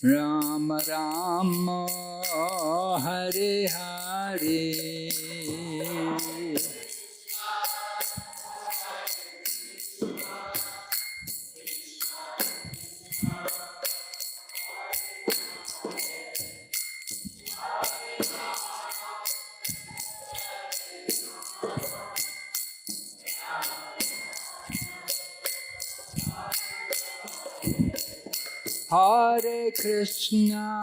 Rama Rama Hare Hare Hare Krishna,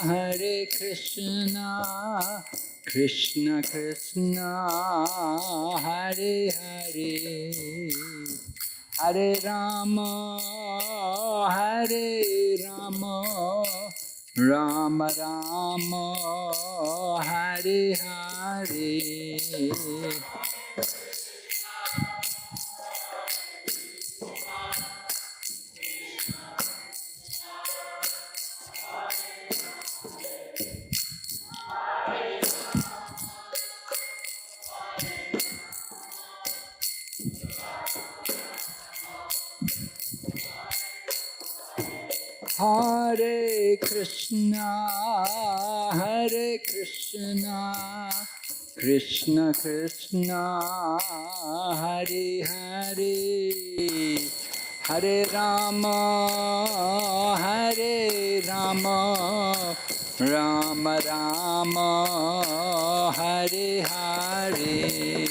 Hare Krishna, Krishna Krishna, Hare Hare, Hare Rama, Hare Rama, Rama Rama, Hare Hare. Hare Krishna, Hare Krishna, Krishna Krishna, Hare Hare, Hare Rama, Hare Rama, Rama Rama, Hare Hare.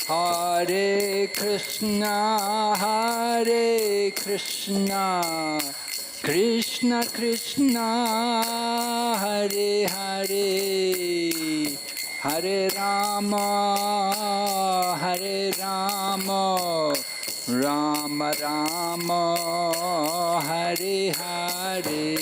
Hare Krishna, Hare Krishna, Krishna Krishna, Hare Hare, Hare Rama, Hare Rama, Rama Rama, Hare Hare.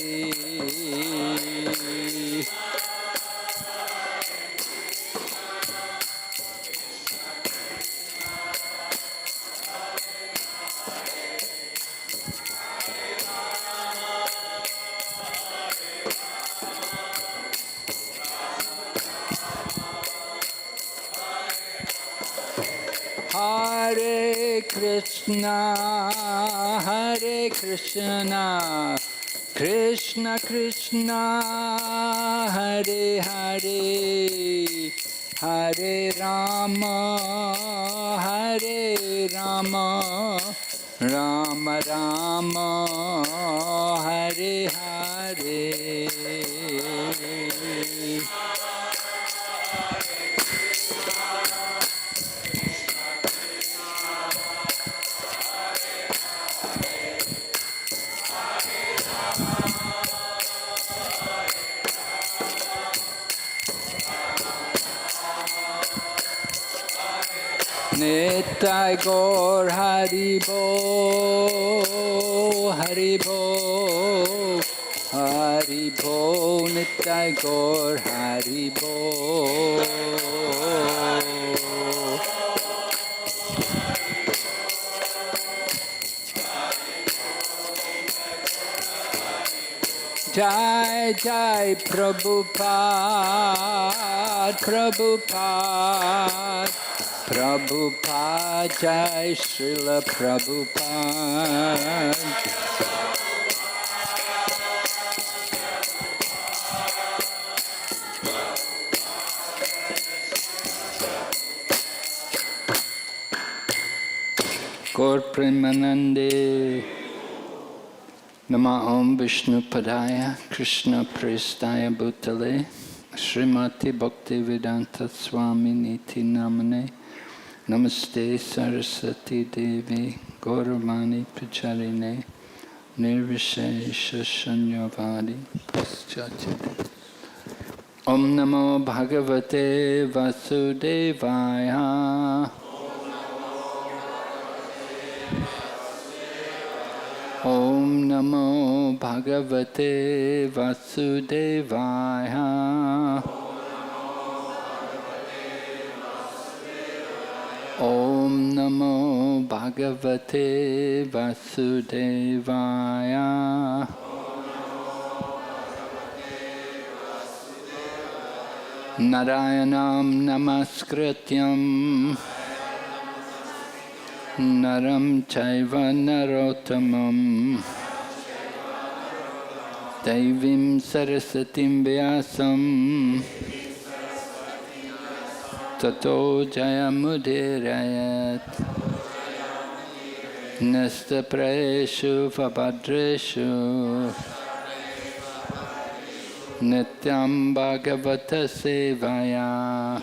Hare Krishna, Hare Krishna, Krishna Krishna, Hare Hare, Hare Rama, Hare Rama, Rama Rama, Hare Hare. Nitai Gaur Hari Bo, Hari Bo, Hari Bo, Nitai Gaur Hari Bo. Jai Jai Prabhupada, Prabhupada, Prabhupada, Jai Srila Prabhupada. Gaur Premanande. Nama Om Vishnu Padaya Krishna Prestaya Bhutale Srimati Bhakti Vedanta Swami Niti Namane Namaste Saraswati Devi Gauravani Pacharine Nirvishesha Shanyavadi Paschati. Om Namo Bhagavate Vasudevaya. Om Namo Bhagavate Vasudevaya. Om Namo Bhagavate Vasudevaya. Narayanam Namaskrityam Naram Chaiva Narottamam Daivim Sarasatim Vyasam Tato Jayamudirayat Nasta Praeshu Vabhadreshu Nityam Bhagavata Sevaya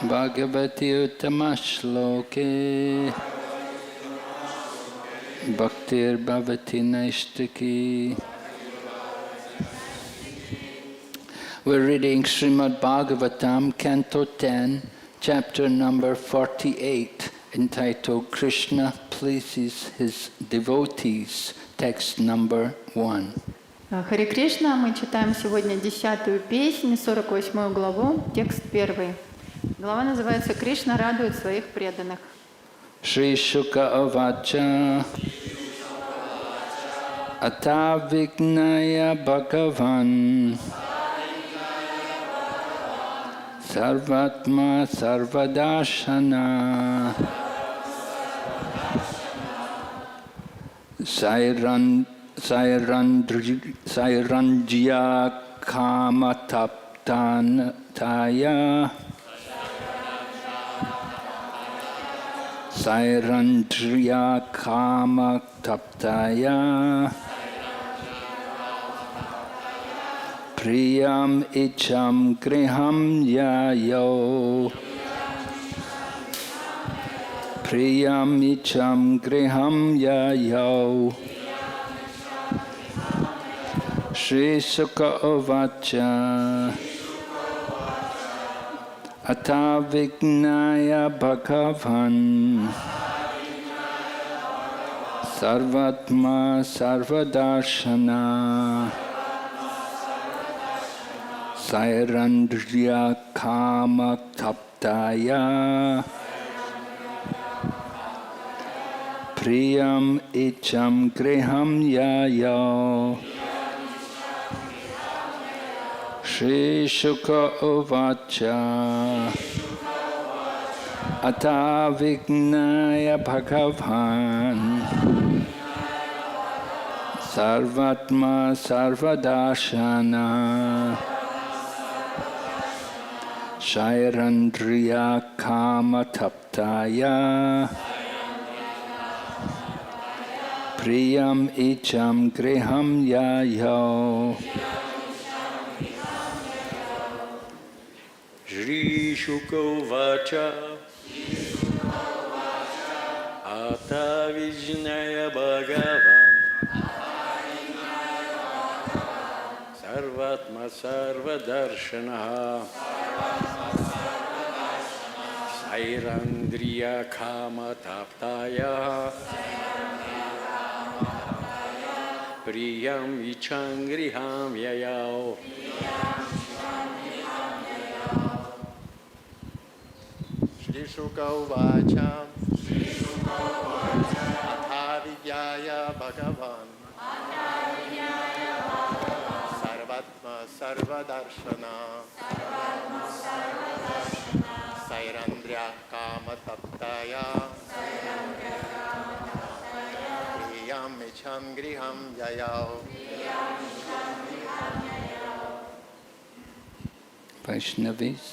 Bhagavati Uttamashloke Bhaktir Bhavati Naishtaki. We're reading Shrimad-Bhagavatam, Canto 10, chapter number 48, entitled Krishna Pleases His Devotees, text number 1. Харе Кришна, мы читаем сегодня 10-ю песнь, 48-ю главу, текст 1. Глава называется «Кришна радует своих преданных». Шри Шука Авача Ата Вигная Бхагаван Sarvatma Sarvadashana Sairandriya Kamataptaya Sairandriya Kamataptaya Priyam icham griham yayo Priyam icham griham yayo Shri Sukha Uvacha Ata Vignaya Bhagavan Sarvatma Sarvadarshana Sairandriya Kama Taptaya Priyam Icham Griham Yayo Shri Shuka Uvacha Ata Vignaya Bhagavan Sarvatma Sarvadashana Shairandriya Kama Taptaya Priyam Icham Griham Yayo Shri Shukovacha Ata Vijnaya Bhagavan Sarvatma Sarvadarshanaha Sairandriya Kama Taptaya Priyam Vichangriham Yayao. Shri Shuka Uvacha Atha Vidyaya Bhagavan Sarvatma Sarvadarshana Sairandriya Kama Taptaya Priyam Icham Griham Yayao. Vaishnavis.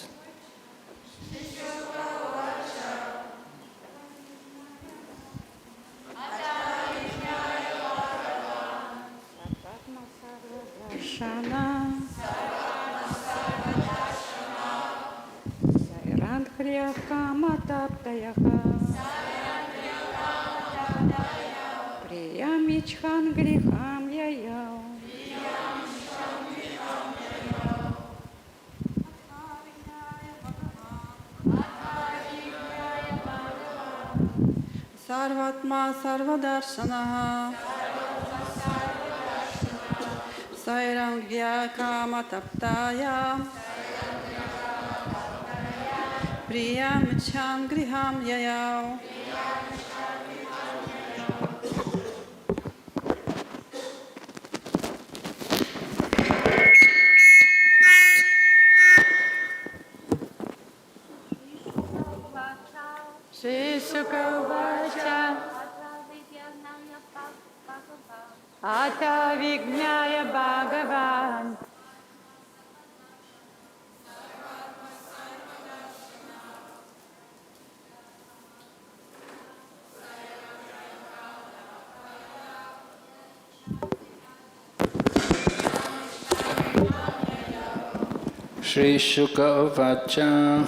Sairandriya Kama Taptaya Priyam Icham Griham Yayao. Sarvatma Sarvadarshanaha Sairandriya Kama Taptaya Priyam ichham griham yayao. Шри Шукавача Ата Вигняя Бхагаван Shri Shukavaccha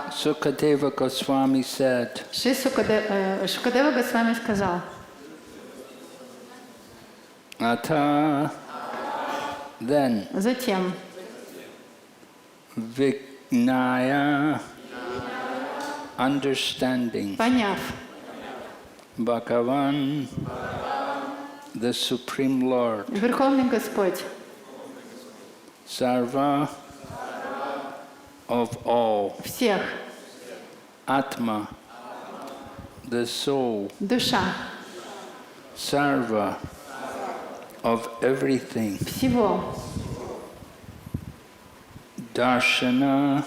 Sukadeva Goswami said, Шри Шукадева Госвами сказал, Ata, then затем Vignaya, understanding, поняв, Bhagavan, the Supreme Lord, Верховный Господь, Sarva, of all, всех, Atma, the soul, душа, Sarva, of everything, всего, Darshana,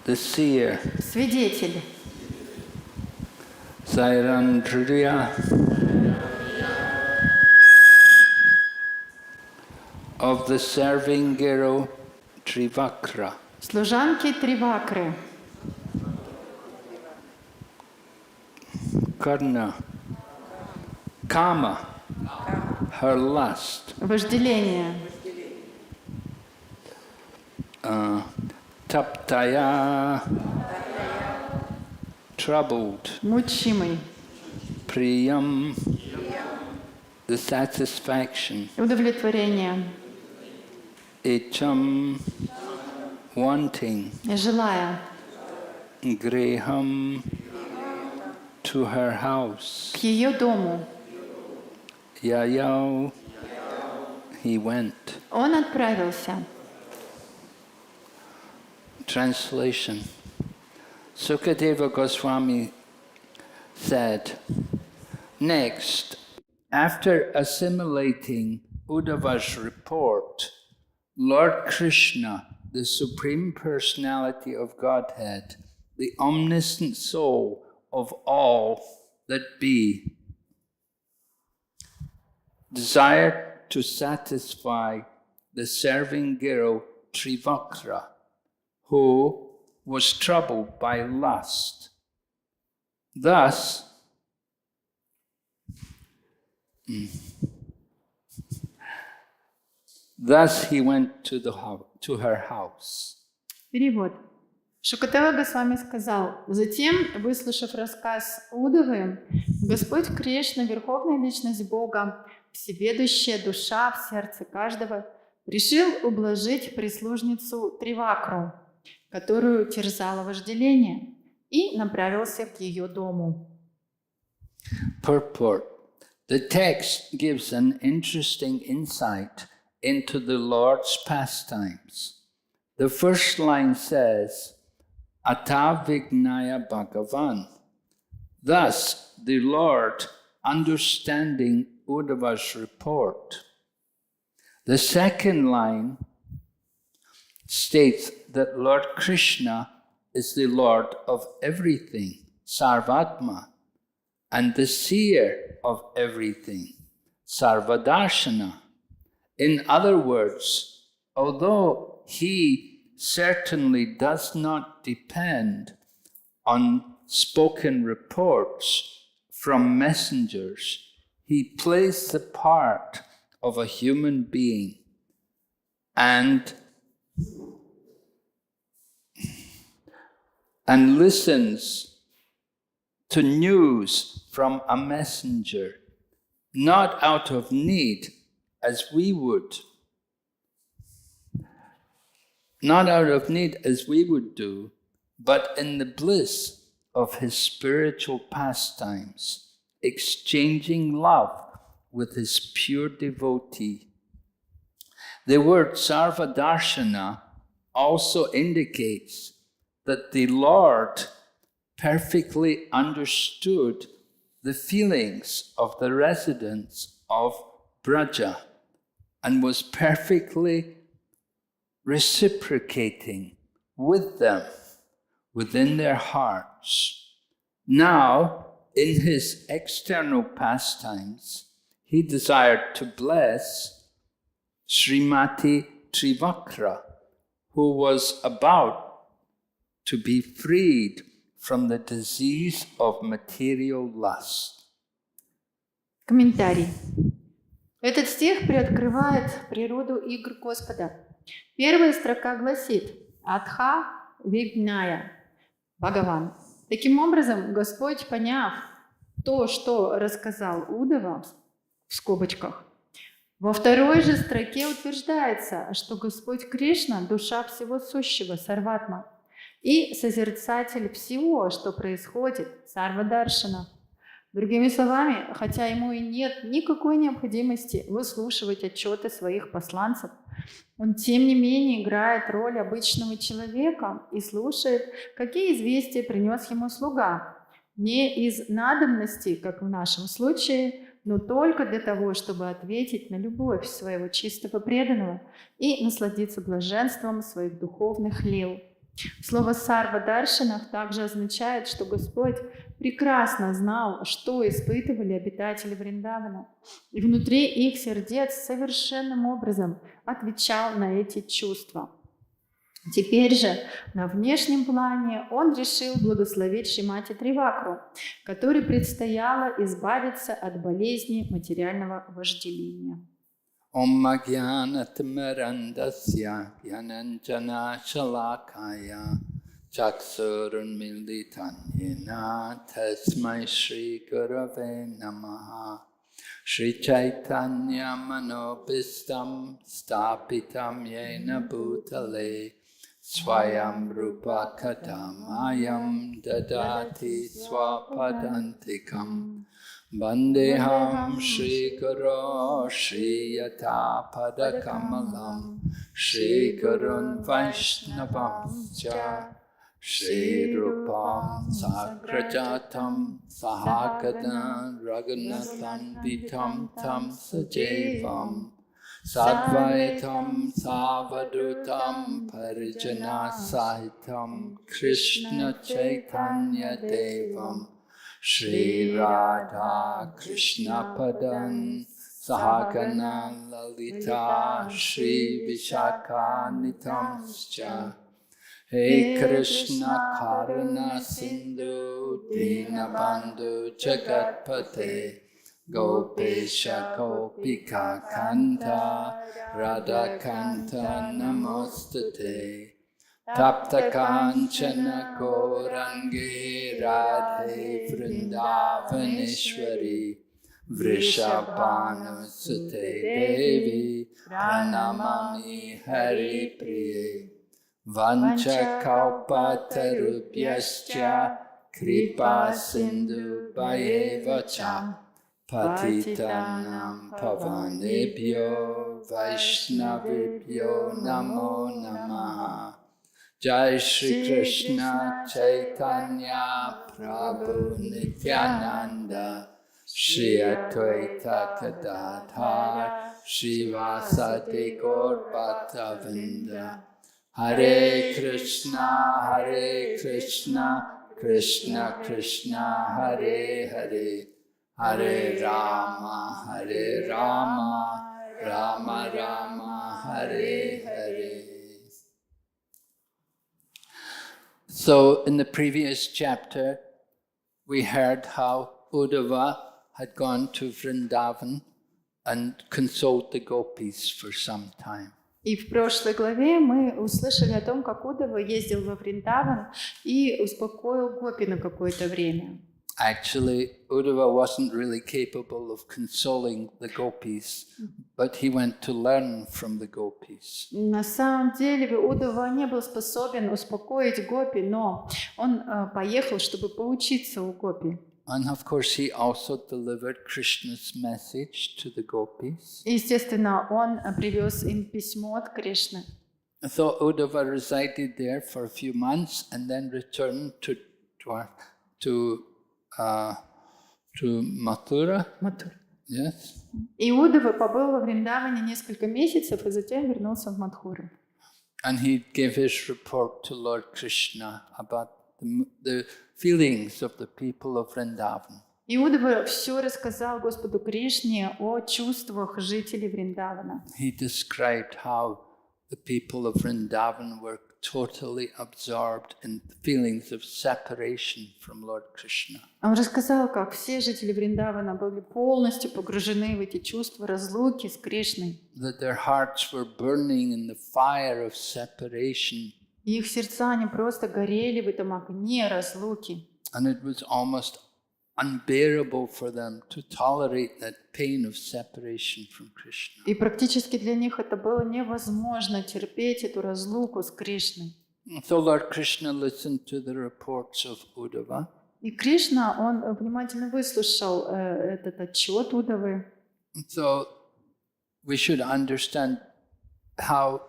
the seer, свидетель, Sairandriya, of the serving hero Trivakra, служанки Тривакры, Karna, Kama, her lust, вожделение, Taptaya, troubled, мучимый, Priyam, the satisfaction, удовлетворение, Icham, wanting, желая, Griham, to her house, к ее дому. Yayao, he went. Он отправился. Translation. Sukadeva Goswami said, next, after assimilating Uddhava's report, Lord Krishna, the Supreme Personality of Godhead, the omniscient soul of all that be, desired to satisfy the serving hero Trivakra, who was troubled by lust. Thus, he went to her house. Перевод. Шукадева Госвами сказал, затем, выслушав рассказ Удавы, Господь Кришна, Верховная Личность Бога, всеведущая душа в сердце каждого, решил ублажить прислужницу Тривакру, которую терзало вожделение, и направился к ее дому. Purport. The text gives an interesting insight into the Lord's pastimes. The first line says, Ata Vignaya Bhagavan. Thus, the Lord, understanding Uddhava's report. The second line states that Lord Krishna is the Lord of everything, Sarvatma, and the seer of everything, Sarvadarshana. In other words, although he certainly does not depend on spoken reports from messengers, he plays the part of a human being and listens to news from a messenger, not out of need as we would, do, but in the bliss of his spiritual pastimes, exchanging love with his pure devotee. The word Sarvadarshana also indicates that the Lord perfectly understood the feelings of the residents of Braja and was perfectly reciprocating with them within their hearts. Now, in his external pastimes, he desired to bless Srimati Trivakra, who was about to be freed from the disease of material lust. Комментарий. Этот стих приоткрывает природу игр Господа. Первая строка гласит «Адха Вигная Бхагаван». Таким образом, Господь, поняв то, что рассказал Удава, в скобочках, во второй же строке утверждается, что Господь Кришна – душа всего сущего, сарватма, и созерцатель всего, что происходит, сарвадаршана. Другими словами, хотя ему и нет никакой необходимости выслушивать отчеты своих посланцев, он тем не менее играет роль обычного человека и слушает, какие известия принес ему слуга, не из надобности, как в нашем случае, но только для того, чтобы ответить на любовь своего чистого преданного и насладиться блаженством своих духовных лил. Слово «сарва даршанах» также означает, что Господь прекрасно знал, что испытывали обитатели Вриндавана, и внутри их сердец совершенным образом отвечал на эти чувства. Теперь же на внешнем плане он решил благословить Шримати Тривакру, которой предстояло избавиться от болезни материального вожделения. Om Jnanatimmirandasya Jnananjana Shalakaya Chaksurunmilitan Yena Tasmai Shri Gurave Namaha Shri Chaitanya Manobhistam Stapitam Yena Bhutale Swayam Rupa Kadamayam Dadati Swapadantikam Vandeham Shri Guru Shri Yata Padakamalam Shri Gurun Vaishnavam Cha Shri Rupam Sakrajatam Sahagadan Raghunathan Vitam Tam Sajevam Sadvaitam Savadutam Parijana Sahitam Krishna Chaitanya Devam Shri Radha Krishna Padan Sahagana Lalita Shri Vishaka Nitamscha He Krishna Karuna Sindhu Dinabandhu Jagatpate Gopesha Gopika Kanta Radha Kanta Namostate Tapta Kanchana Gorangi Radhe Vrindavaneshwari Vrishabhanu Sute Devi Pranamami Hari Priye Vancha Kalpatarubhyascha Kripa Sindhu Bhayevacha Patitanam Pavanebhyo Vaishnavibhyo Namo Namaha Jai Shri Krishna Chaitanya Prabhu Nityananda Shri Advaita Gadadhar Shri Vasadi Gaur Bhaktavinda Hare Krishna Krishna Krishna Hare Hare Hare Rama Rama Rama Hare Hare. So in the previous chapter, we heard how Uddhava had gone to Vrindavan and consoled the gopis for some time. И в прошлой главе мы услышали о том, как Уддава ездил во Вриндаван и успокоил гопи на какое-то время. Actually, Uddhava wasn't really capable of consoling the gopis, but he went to learn from the gopis. На самом деле Уддава не был способен успокоить гопи, но он поехал, чтобы поучиться у гопи. And of course, he also delivered Krishna's message to the gopis. Естественно, он привез им письмо от Кришны. So Uddhava resided there for a few months and then returned to Mathura. Матур. Yes. Иудова побыл во Вриндаване несколько месяцев и затем вернулся в Мадхуру. And he gave his report to Lord Krishna about the feelings of the people of Vrindavan. Иудова все рассказал Господу Кришне о чувствах жителей Вриндавана. He described how the people of Vrindavan were totally absorbed in the feelings of separation from Lord Krishna. Он рассказал, как все жители Вриндавана были полностью погружены в эти чувства разлуки с Кришной. That their hearts were burning in the fire of separation. И их сердца, они просто горели в этом огне разлуки. And it was almost unbearable for them to tolerate that pain of separation from Krishna. И практически для них это было невозможно терпеть эту разлуку с Кришной. So Lord Krishna listened to the reports of Uddhava. И Кришна, он внимательно выслушал этот отчет Удавы. So we should understand how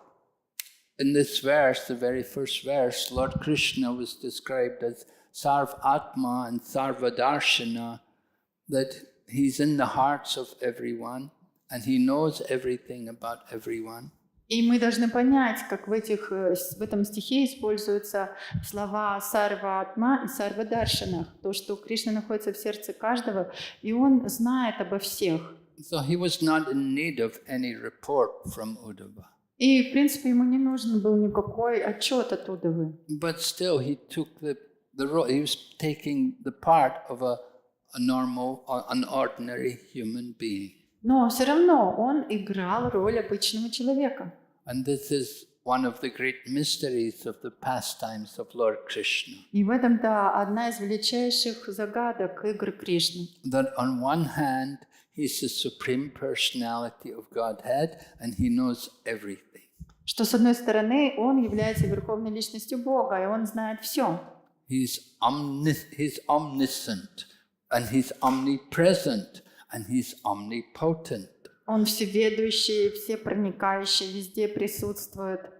in this verse, the very first verse, Lord Krishna was described as Sarv Atma and Sarva Darshana, that he's in the hearts of everyone and he knows everything about everyone. И мы должны понять, как в этом стихе используются слова Сарва Атма и Сарва Даршана, то, что Кришна находится в сердце каждого, и он знает обо всех. So he was not in need of any report from Uddhava. И, в принципе, ему не нужен был никакой отчет от Удавы. But still he took the role, he was taking the part of an ordinary human being. Но все равно он играл роль обычного человека. And this is one of the great mysteries of the pastimes of Lord Krishna. И в этом-то одна из величайших загадок игр Кришны. That on one hand, he's the supreme personality of Godhead and he knows everything. Что, с одной стороны, он является верховной личностью Бога, и он знает все. He's omniscient and he's omnipresent and he's omnipotent. Он всеведущий, всепроникающий, везде присутствует.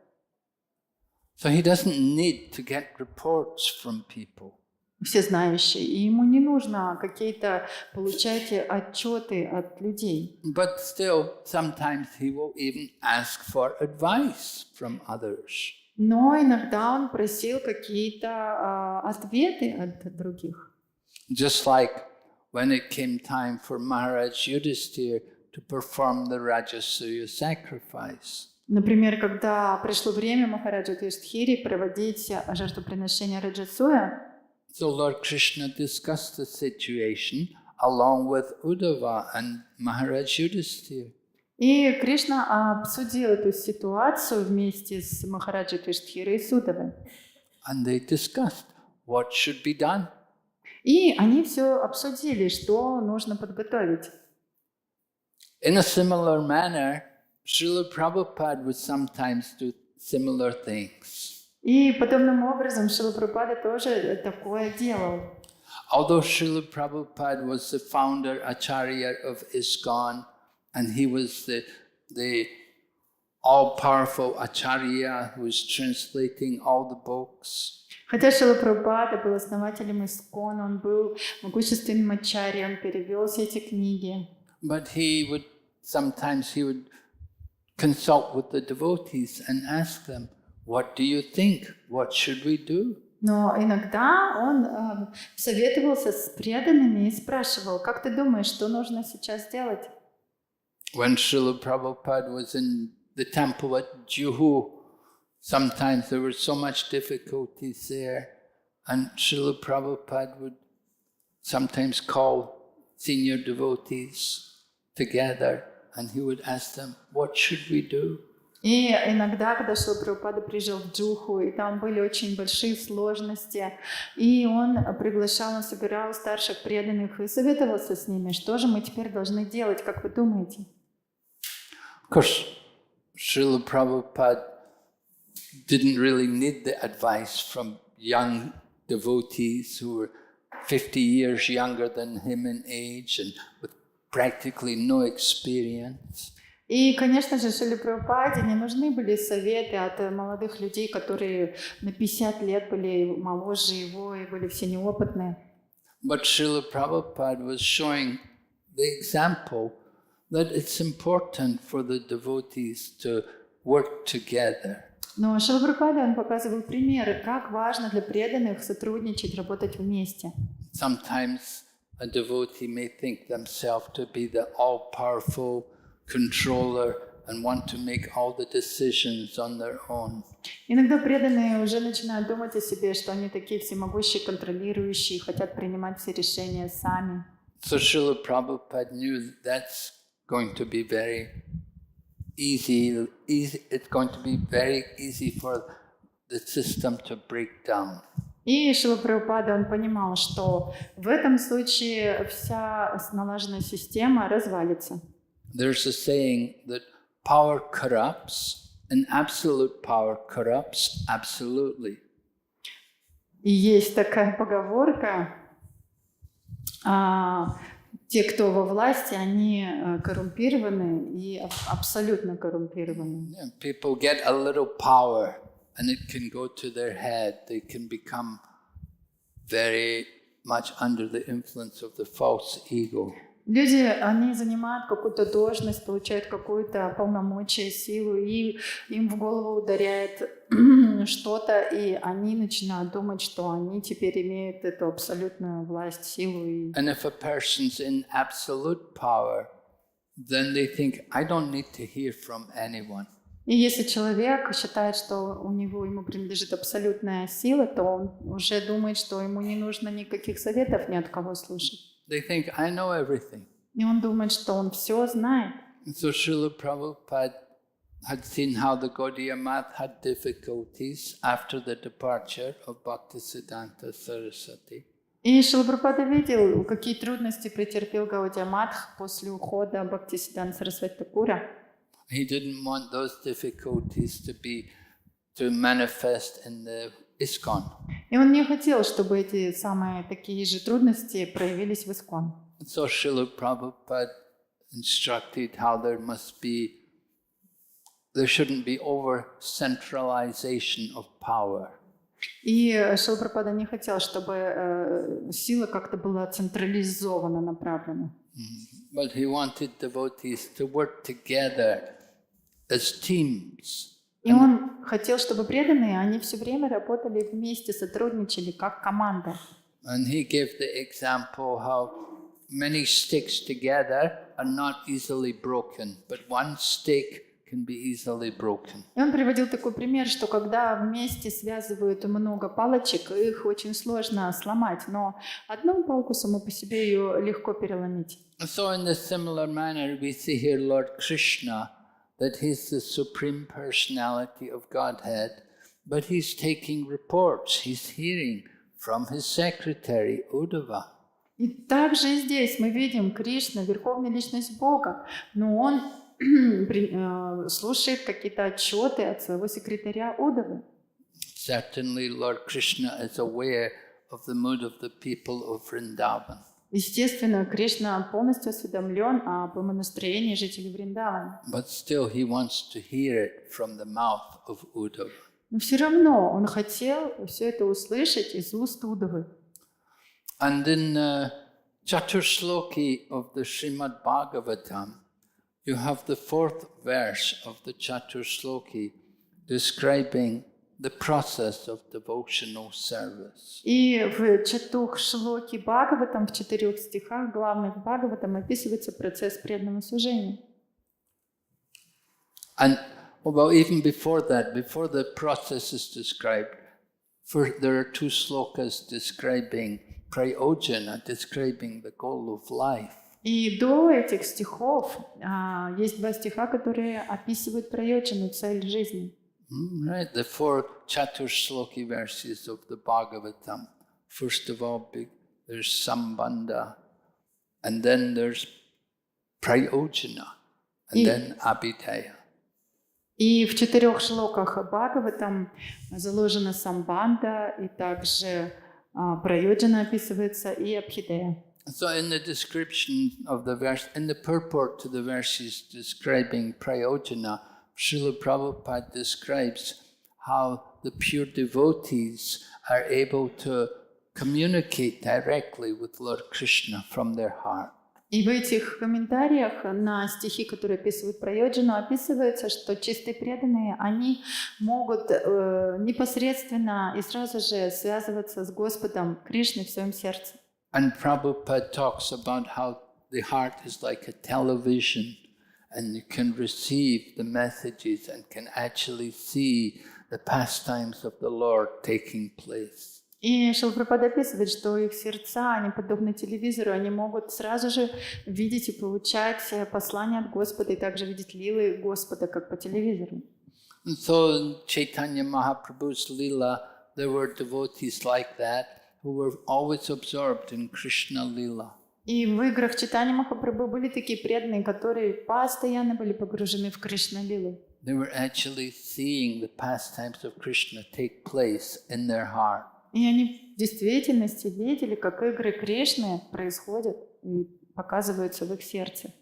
So he doesn't need to get reports from people. Всезнающий. И ему не нужно какие-то получать отчеты от людей. But still, sometimes he will even ask for advice from others. Но иногда он просил какие-то ответы от других. Just like when it came time for Maharaj Yudhisthira to perform the Rajasuya sacrifice. Например, когда пришло время Махараджа Юдхире проводить жертвоприношение Раджасуя, So Lord Krishna discussed the situation along with Uddhava and Maharaj Yudhisthira. и Кришна обсудил эту ситуацию вместе с Махараджей Юдхирой и Судавой. And they discussed what should be done. И они все обсудили, что нужно подготовить. In a similar manner, Srila Prabhupada would sometimes do similar things. И подобным образом Шрила Прабхупада тоже такое делал. Although Srila Prabhupada was the founder Acharya of ISKCON, and he was the all-powerful Acharya who was translating all the books. Хотя Шрила Прабхупада был основателем ИСККОН, он был могущественным ачарьей, он перевел все эти книги. But sometimes he would consult with the devotees and ask them, what do you think? What should we do? Но иногда он советовался с преданными и спрашивал, как ты думаешь, что нужно сейчас делать? When Srila Prabhupada was in the temple at Juhu, sometimes there were so much difficulties there, and Srila Prabhupada would sometimes call senior devotees together and he would ask them, what should we do? И иногда, когда Шрила Прабхупада приезжал в Джуху, и там были очень большие сложности, и он приглашал, он собирал старших преданных и советовался с ними, что же мы теперь должны делать, как вы думаете? Of course, Srila Prabhupada didn't really need the advice from young devotees who were 50 years younger than him in age and with practically no experience. И, конечно же, Шриле Прабхупаде не нужны были советы от молодых людей, которые на 50 лет были моложе его и были все неопытные. But Srila Prabhupada was showing the example that it's important for the devotees to work together. Но Шрила Прабхупада, он показывал примеры, как важно для преданных сотрудничать, работать вместе. Sometimes a devotee may think themselves to be the all-powerful controller and want to make all the decisions on their own. Иногда преданные уже начинают думать о себе, что они такие всемогущие, контролирующие, хотят принимать все решения сами. So Srila Prabhupada knew that's going to be very easy. It's going to be very easy for the system to break down. И Шрила Прабхупада, он понимал, что в этом случае вся налаженная система развалится. There's a saying that power corrupts and absolute power corrupts absolutely. И есть такая поговорка, те, кто во власти, они коррумпированы и абсолютно коррумпированы. Yeah, people get a little power and it can go to their head. They can become very much under the influence of the false ego. Люди, они занимают какую-то должность, получают какую-то полномочия, силу, и им в голову ударяет что-то, и они начинают думать, что они теперь имеют эту абсолютную власть, силу. And if a person's in absolute power, then they think, I don't need to hear from anyone. И если человек считает, что ему принадлежит абсолютная сила, то он уже думает, что ему не нужно никаких советов ни от кого слушать. They think, I know everything. И он думает, что он все знает. And so Srila Prabhupada had seen how the Gaudiya Math had difficulties after the departure of Bhaktisiddhanta Saraswati. И Шрила Прабхупада видел, какие трудности претерпел Гаудия Матх после ухода Бхактисиддханта Сарасвати Thakura. He didn't want those difficulties to manifest in the ISKCON. И он не хотел, чтобы эти самые такие же трудности проявились в ИСККОН. So Srila Prabhupada instructed how there shouldn't be over-centralization of power. И Шрила Прабхупада не хотел, чтобы сила как-то была централизованно направлена. But he wanted devotees to work together as teams. И он хотел, чтобы преданные, они все время работали вместе, сотрудничали как команда. And he gave the example how many sticks together are not easily broken, but one stick can be easily broken. И он приводил такой пример, что когда вместе связывают много палочек, их очень сложно сломать, но одну палку саму по себе ее легко переломить. So in a similar manner, we see here Lord Krishna, that he's the supreme personality of Godhead, but he's taking reports, he's hearing from his secretary, Uddhava. И также и здесь мы видим Кришна, верховная личность Бога, но он слушает какие-то отчеты от своего секретаря Удавы. Certainly Lord Krishna is aware of the mood of the people of Vrindavan. Естественно, Кришна полностью осведомлен об настроении жителей Вриндавана. But still he wants to hear it from the mouth of Uddhava. Но все равно он хотел все это услышать из уст Удавы. And in Chaturshloki of the Shrimad-Bhagavatam, you have the fourth verse of the Chaturshloki describing the process of devotional service. И в Чатух-шлоке Бхагаватам, в 4 стихах главных Бхагаватам описывается процесс преданного служения. And well, even before that, before the process is described, there are 2 slokas describing prayojana, describing the goal of life. И до этих стихов есть 2 стиха, которые описывают прайоджану, цель жизни. Right, the 4 Chaturshloki verses of the Bhagavatam. First of all, there's Sambandha, and then there's Prayojana, and then Abhidhaya. И в 4 шлоках Бхагаватам заложена самбанда, и также прайоджана описывается, и абхидея. So in the description of the verse, in the purport to the verses describing Prayojana, Srila Prabhupada describes how the pure devotees are able to communicate directly with Lord Krishna from their heart. И в этих комментариях на стихи, которые описывают Прайоджану, описывается, что чистые преданные, они могут непосредственно и сразу же связываться с Господом Кришной в своем сердце. And Prabhupada talks about how the heart is like a television and you can receive the messages and can actually see the pastimes of the Lord taking place. И Шрила Прабхупада описывает, что их сердца, они подобны телевизору, они могут сразу же видеть и получать послания от Господа, и также видеть лилы Господа, как по телевизору. And so in Chaitanya Mahaprabhu's Leela, there were devotees like that who were always absorbed in Krishna Leela. И в играх Чайтаньи Махапрабху были такие преданные, которые постоянно были погружены в Кришна-лилы. They were actually seeing the pastimes of Krishna take place in their heart. И они в действительности видели, как игры Кришны происходят и показываются в их сердце.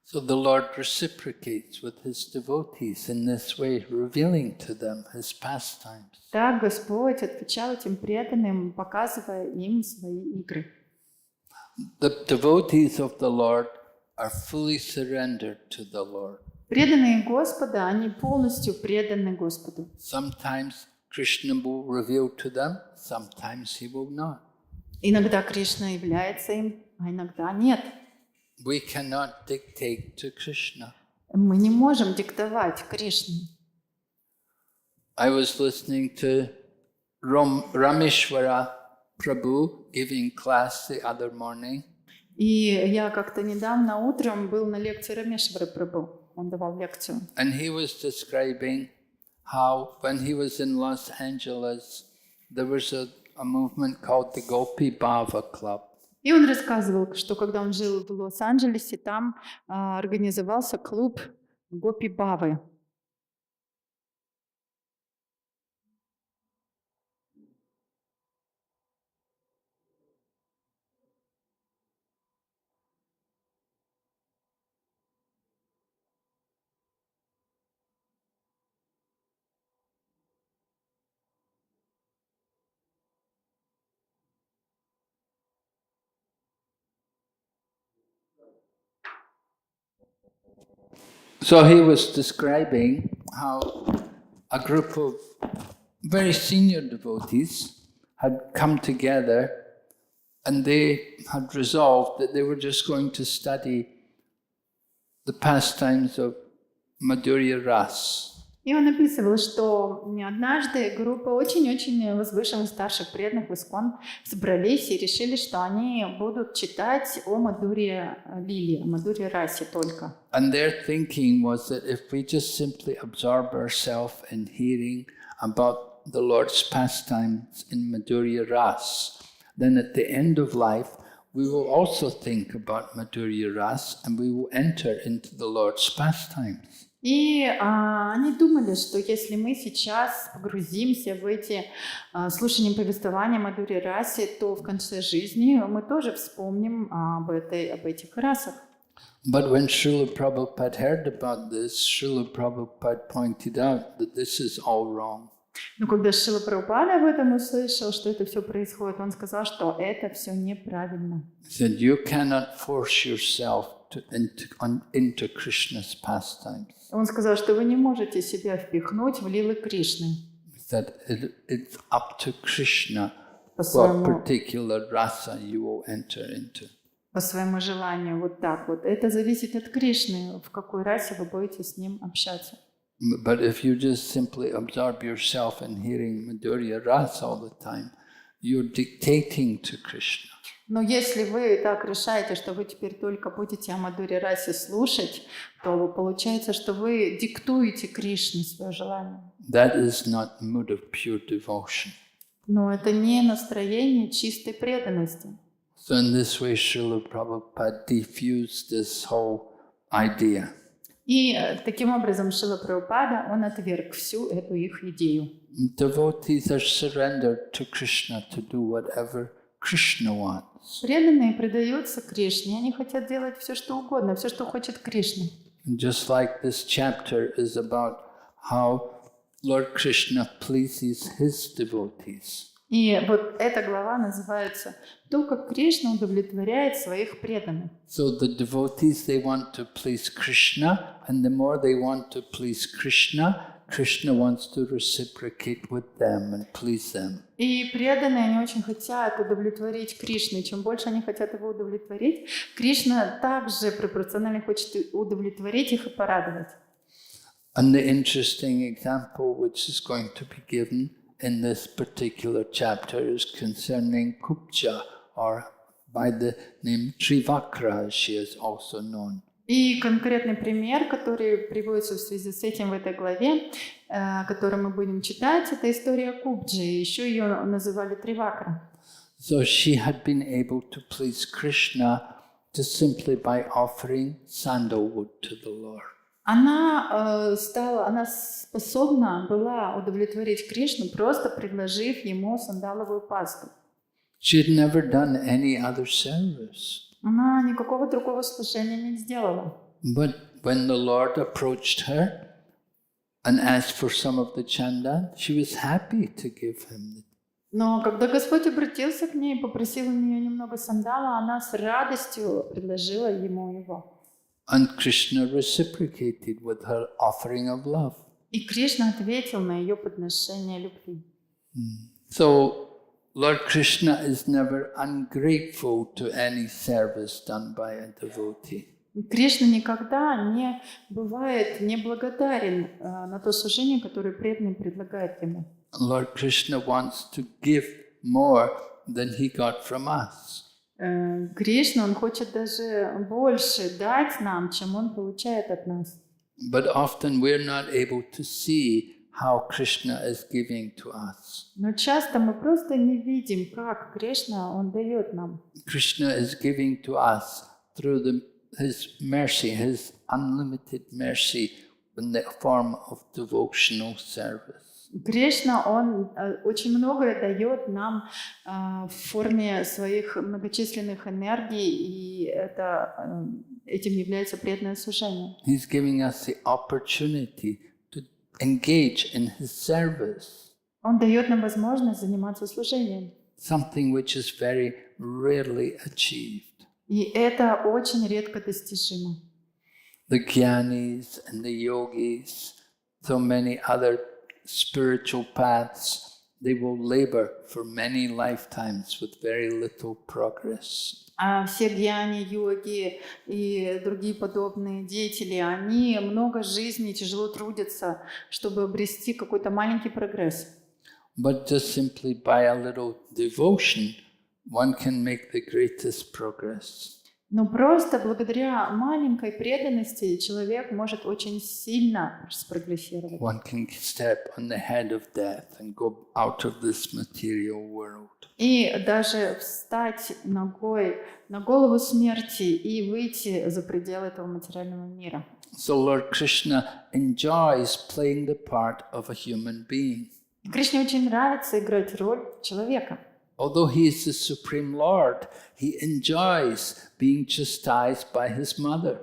So the Lord reciprocates with His devotees in this way, revealing to them His pastimes. Так Господь отвечал этим преданным, показывая им свои игры. The devotees of the Lord are fully surrendered to the Lord. Преданные Господа, они полностью преданы Господу. Sometimes Krishna will reveal to them, sometimes He will not. Иногда Кришна является им, а иногда нет. We cannot dictate to Krishna. Мы не можем диктовать Кришне. I was listening to Rameshwara Prabhu giving class the other morning. И я как-то недавно утром был на лекции Рамешвара Прабху. Он давал лекцию. And he was describing how when he was in Los Angeles, there was a movement called the Gopi Bhava Club. И он рассказывал, что когда он жил в Лос-Анджелесе, там организовался клуб Гопи Бавы. So he was describing how a group of very senior devotees had come together and they had resolved that they were just going to study the pastimes of Madhurya Ras. И он описывал, что однажды группа очень-очень возвышенных старших преданных в Искон собрались и решили, что они будут читать о Мадхурья Лиле, о Мадхурья Расе только. And their thinking was that if we just simply absorb ourselves in hearing about the Lord's pastimes in Madhurya Ras, then at the end of life we will also think about Madhurya Ras and we will enter into the Lord's pastimes. И они думали, что если мы сейчас погрузимся в эти слушания повествования Мадхурья Расе, то в конце жизни мы тоже вспомним об этих расах. But when Srila Prabhupada heard about this, Srila Prabhupada pointed out that this is all wrong. Но когда Шрила Прабхупада об этом услышал, что это все происходит, он сказал, что это все неправильно. He said, you cannot force yourself into Krishna's pastimes. Он сказал, что вы не можете себя впихнуть в лилы Кришны. He said, it's up to Krishna По what particular rasa you will enter into. По своему желанию, вот так вот. Это зависит от Кришны, в какой расе вы будете с ним общаться. But if you just simply absorb yourself in hearing Madhurya Rasa all the time, you're dictating to Krishna. Но если вы так решаете, что вы теперь только будете о Мадхурья Расе слушать, то получается, что вы диктуете Кришне свое желание. That is not the mood of pure devotion. Но это не настроение чистой преданности. So in this way, Srila Prabhupada diffused this whole idea. И таким образом Шрила Прабхупада, он отверг всю эту их идею. Devotees are surrendered to Krishna to do whatever Krishna wants. Преданные предаются Кришне, они хотят делать все, что угодно, все, что хочет Кришна. And just like this chapter is about how Lord Krishna pleases his devotees. И вот эта глава называется «То, как Кришна удовлетворяет своих преданных». So the devotees, they want to please Krishna, and the more they want to please Krishna, Krishna wants to reciprocate with them and please them. И преданные, они очень хотят удовлетворить Кришну. И чем больше они хотят его удовлетворить, Кришна также пропорционально хочет удовлетворить их и порадовать. And the interesting example which is going to be given in this particular chapter is concerning Kupja, or by the name Trivakra, as she is also known. И конкретный пример, который приводится в связи с этим в этой главе, который мы будем читать, это история Кубджи. Еще ее называли Тривакра. So she had been able to please Krishna just simply by offering sandalwood to the Lord. Она способна была удовлетворить Кришну, просто предложив ему сандаловую пасту. She had never done any other service. Она никакого другого служения не сделала. But when the Lord approached her and asked for some of the chanda, she was happy to give him. Но когда Господь обратился к ней и попросил у нее немного сандала, она с радостью предложила ему его. And Krishna reciprocated with her offering of love. И Кришна ответил на ее подношение любви. So Lord Krishna is never ungrateful to any service done by a devotee. Кришна никогда не бывает неблагодарен на то служение, которое преданный предлагает ему. Lord Krishna wants to give more than he got from us. Кришна, он хочет даже больше дать нам, чем он получает от нас. But often we're not able to see how Krishna is giving to us. Но часто мы просто не видим, как Кришна, он дает нам. Krishna is giving to us through his mercy, his unlimited mercy in the form of devotional service. Кришна, он очень многое дает нам в форме своих многочисленных энергий, и этим является преданное служение. He's giving us the opportunity to engage in his service. Он дает нам возможность заниматься служением. Something which is very rarely achieved. И это очень редко достижимо. The Gyanis and the Yogis, so many other spiritual paths, they will labor for many lifetimes with very little progress. А все гьяни, йоги и другие подобные деятели, они много жизней тяжело трудятся, чтобы обрести какой-то маленький прогресс. But just simply by a little devotion, one can make the greatest progress. Но просто благодаря маленькой преданности человек может очень сильно спрогрессировать. One can step on the head of death and go out of this material world. И даже встать ногой на голову смерти и выйти за пределы этого материального мира. So Lord Krishna enjoys playing the part of a human being. Кришне очень нравится играть роль человека. Although he is the Supreme Lord, he enjoys being chastised by his mother.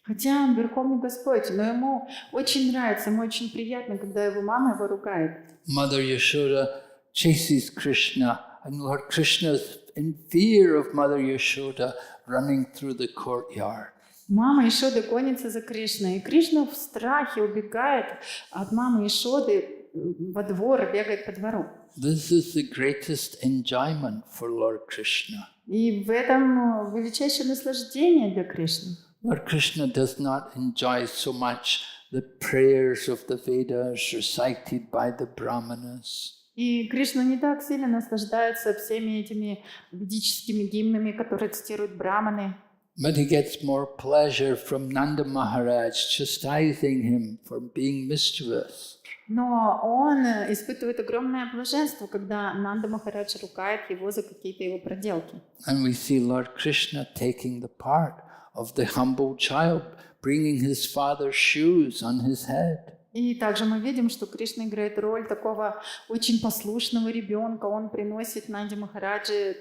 Хотя он Верховный Господь, но ему очень нравится, ему очень приятно, когда его мама его ругает. Mother Yashoda chases Krishna, and Lord Krishna is in fear of Mother Yashoda running through the courtyard. Мама Ишоды гонится за Кришной, и Кришна в страхе убегает от мамы Ишоды во двор, бегает по двору. This is the greatest enjoyment for Lord Krishna. И в этом величайшее наслаждение для Кришны. Lord Krishna does not enjoy so much the prayers of the Vedas recited by the Brahmanas. И Кришна не так сильно наслаждается всеми этими ведическими гимнами, которые цитируют браманы. But he gets more pleasure from Nanda Maharaj chastising him for being mischievous. Но он испытывает огромное блаженство, когда Нанда Махарадж ругает его за какие-то его проделки. And we see Lord Krishna taking the part of the humble child, bringing his father's shoes on his head. И также мы видим, что Кришна играет роль такого очень послушного ребенка. Он приносит Нанде Махараджи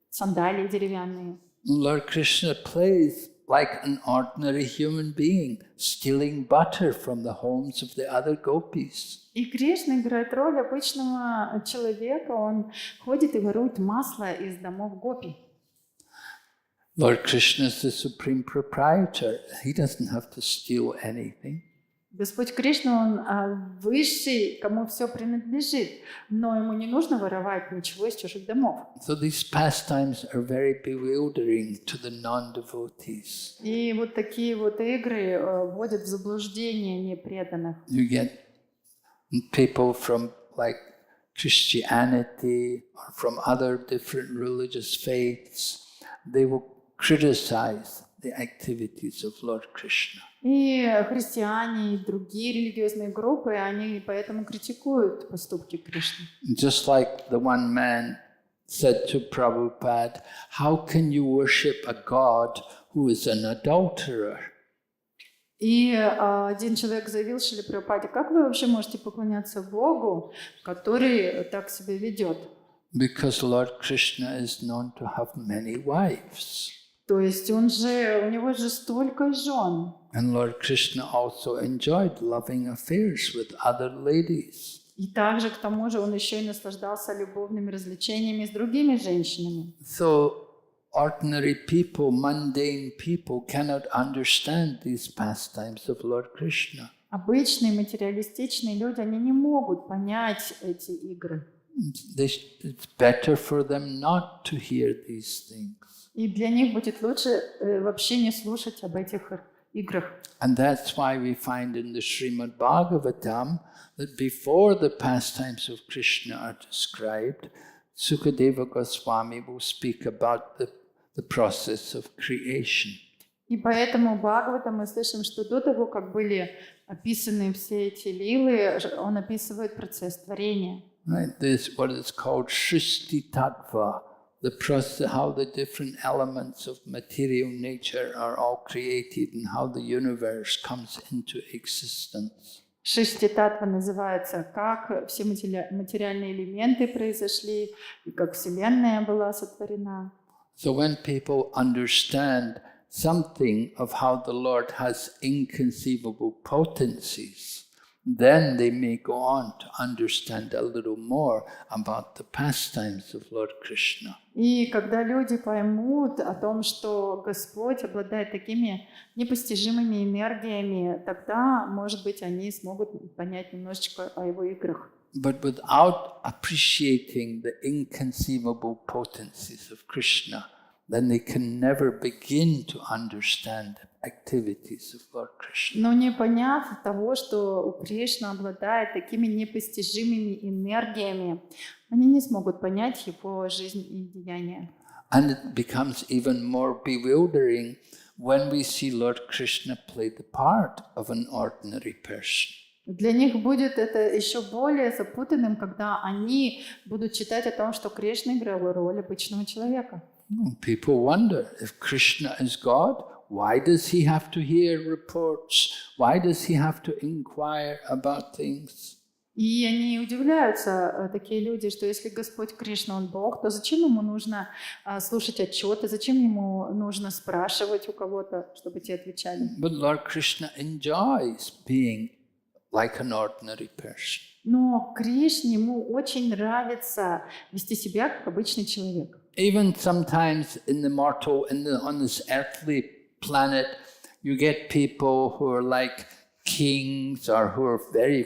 сандалии деревянные. Lord Krishna plays like an ordinary human being, stealing butter from the homes of the other gopis. И Кришна играет роль обычного человека, он ходит и ворует масло из домов гопи. Lord Krishna is the supreme proprietor. He doesn't have to steal anything. Господь Кришна, Он высший, кому все принадлежит, но Ему не нужно воровать ничего из чужих домов. So these pastimes are very bewildering to the non-devotees. И вот такие вот игры вводят в заблуждение непреданных. You get people from like Christianity or from other different religious faiths. They will criticize the activities of Lord Krishna. И христиане, и другие религиозные группы, они поэтому критикуют поступки Кришны. Just like the one man said to Prabhupada, how can you worship a God who is an adulterer? И один человек заявил Шриле Прабхупаде: как вы вообще можете поклоняться Богу, который так себя ведет? Because Lord Krishna is known to have many wives. То есть у него же столько жен. And Lord Krishna also enjoyed loving affairs with other ladies. И также, к тому же, он еще и наслаждался любовными развлечениями с другими женщинами. So ordinary people, mundane people cannot understand these pastimes of Lord Krishna. Обычные материалистичные люди, они не могут понять эти игры. It's better for them not to hear these things. И для них будет лучше вообще не слушать об этих играх. And that's why we find in the Shrimad-Bhagavatam that before the pastimes of Krishna are described, Sukadeva Goswami will speak about the process of creation. И поэтому в Бхагаватам мы слышим, что до того, как были описаны все эти лилы, он описывает процесс творения. Right? This what is called Shrishti Tattva, the process, how the different elements of material nature are all created and how the universe comes into existence. Шишти Татва называется, как все материальные элементы произошли и как Вселенная была сотворена. So when people understand something of how the Lord has inconceivable potencies, then they may go on to understand a little more about the pastimes of Lord Krishna. И когда люди поймут о том, что Господь обладает такими непостижимыми энергиями, тогда, может быть, они смогут понять немножечко о Его играх. But without appreciating the inconceivable potencies of Krishna, then they can never begin to understand the activities of Lord Krishna. Но не поняв того, что у Кришны обладает такими непостижимыми энергиями, они не смогут понять Его жизнь и деяния. And it becomes even more bewildering when we see Lord Krishna play the part of an ordinary person. Для них будет это еще более запутанным, когда они будут читать о том, что Кришна играл роль обычного человека. People wonder, if Krishna is God, why does he have to hear reports? Why does he have to inquire about things? И они удивляются, такие люди, что если Господь Кришна, Он Бог, то зачем Ему нужно слушать отчеты, зачем Ему нужно спрашивать у кого-то, чтобы те отвечали? But Lord Krishna enjoys being like an ordinary person. Но Кришне, Ему очень нравится вести себя как обычный человек. Even sometimes in the mortal, on this earthly planet, you get people who are like kings or who are very